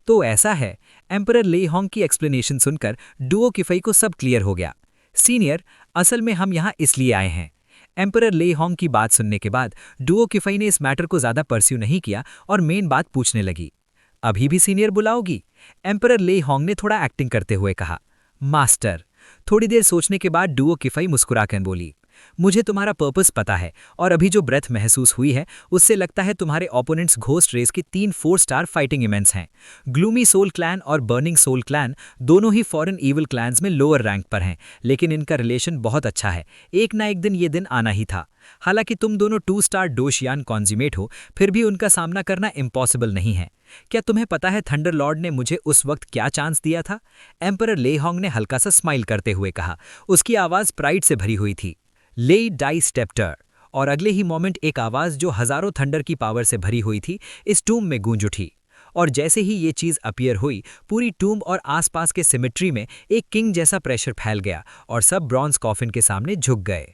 तो ऐसा है। एम्परर लेई होंग की एक्सप्लेनेशन सुनकर डुओ किफई को सब क्लियर हो गया। सीनियर, असल में हम यहाँ इसलिए आए हैं। एम्परर लेई होंग की बात सुनने के बाद डुओ किफई ने इस मैटर को ज्यादा परस्यू नहीं किया और मेन बात पूछने लगी। अभी भी सीनियर बुलाओगी? एम्परर लेई होंग ने थोड़ा एक्टिंग करते हुए कहा। मास्टर। थोड़ी देर सोचने के बाद डुओ किफई मुस्कुराकर बोली, मुझे तुम्हारा पर्पस पता है और अभी जो ब्रेथ महसूस हुई है उससे लगता है तुम्हारे ओपोनेंट्स घोस्ट रेस के 3 4 स्टार फाइटिंग इवेंट्स हैं। ग्लूमी सोल क्लैन और बर्निंग सोल क्लैन दोनों ही फॉरेन इविल क्लैन्स में लोअर रैंक पर हैं, लेकिन इनका रिलेशन बहुत अच्छा है। एक ना एक दिन ये दिन आना ही था। हालांकि तुम दोनों 2 स्टार डोशियान कॉन्ज्यूमेट हो, फिर भी उनका सामना करना इम्पॉसिबल नहीं है। क्या तुम्हें पता है थंडर लॉर्ड ने मुझे उस वक्त क्या चांस दिया था? एम्परर लेई होंग ने हल्का सा स्माइल करते हुए कहा। उसकी आवाज प्राइड से भरी हुई थी। लेई डाई स्टेप्टर। और अगले ही मोमेंट एक आवाज जो हजारों थंडर की पावर से भरी हुई थी इस टूम में गूंज उठी। और जैसे ही ये चीज अपीयर हुई, पूरी टूम और आसपास के सिमेट्री में एक किंग जैसा प्रेशर फैल गया और सब ब्रॉन्ज कॉफिन के सामने झुक गए।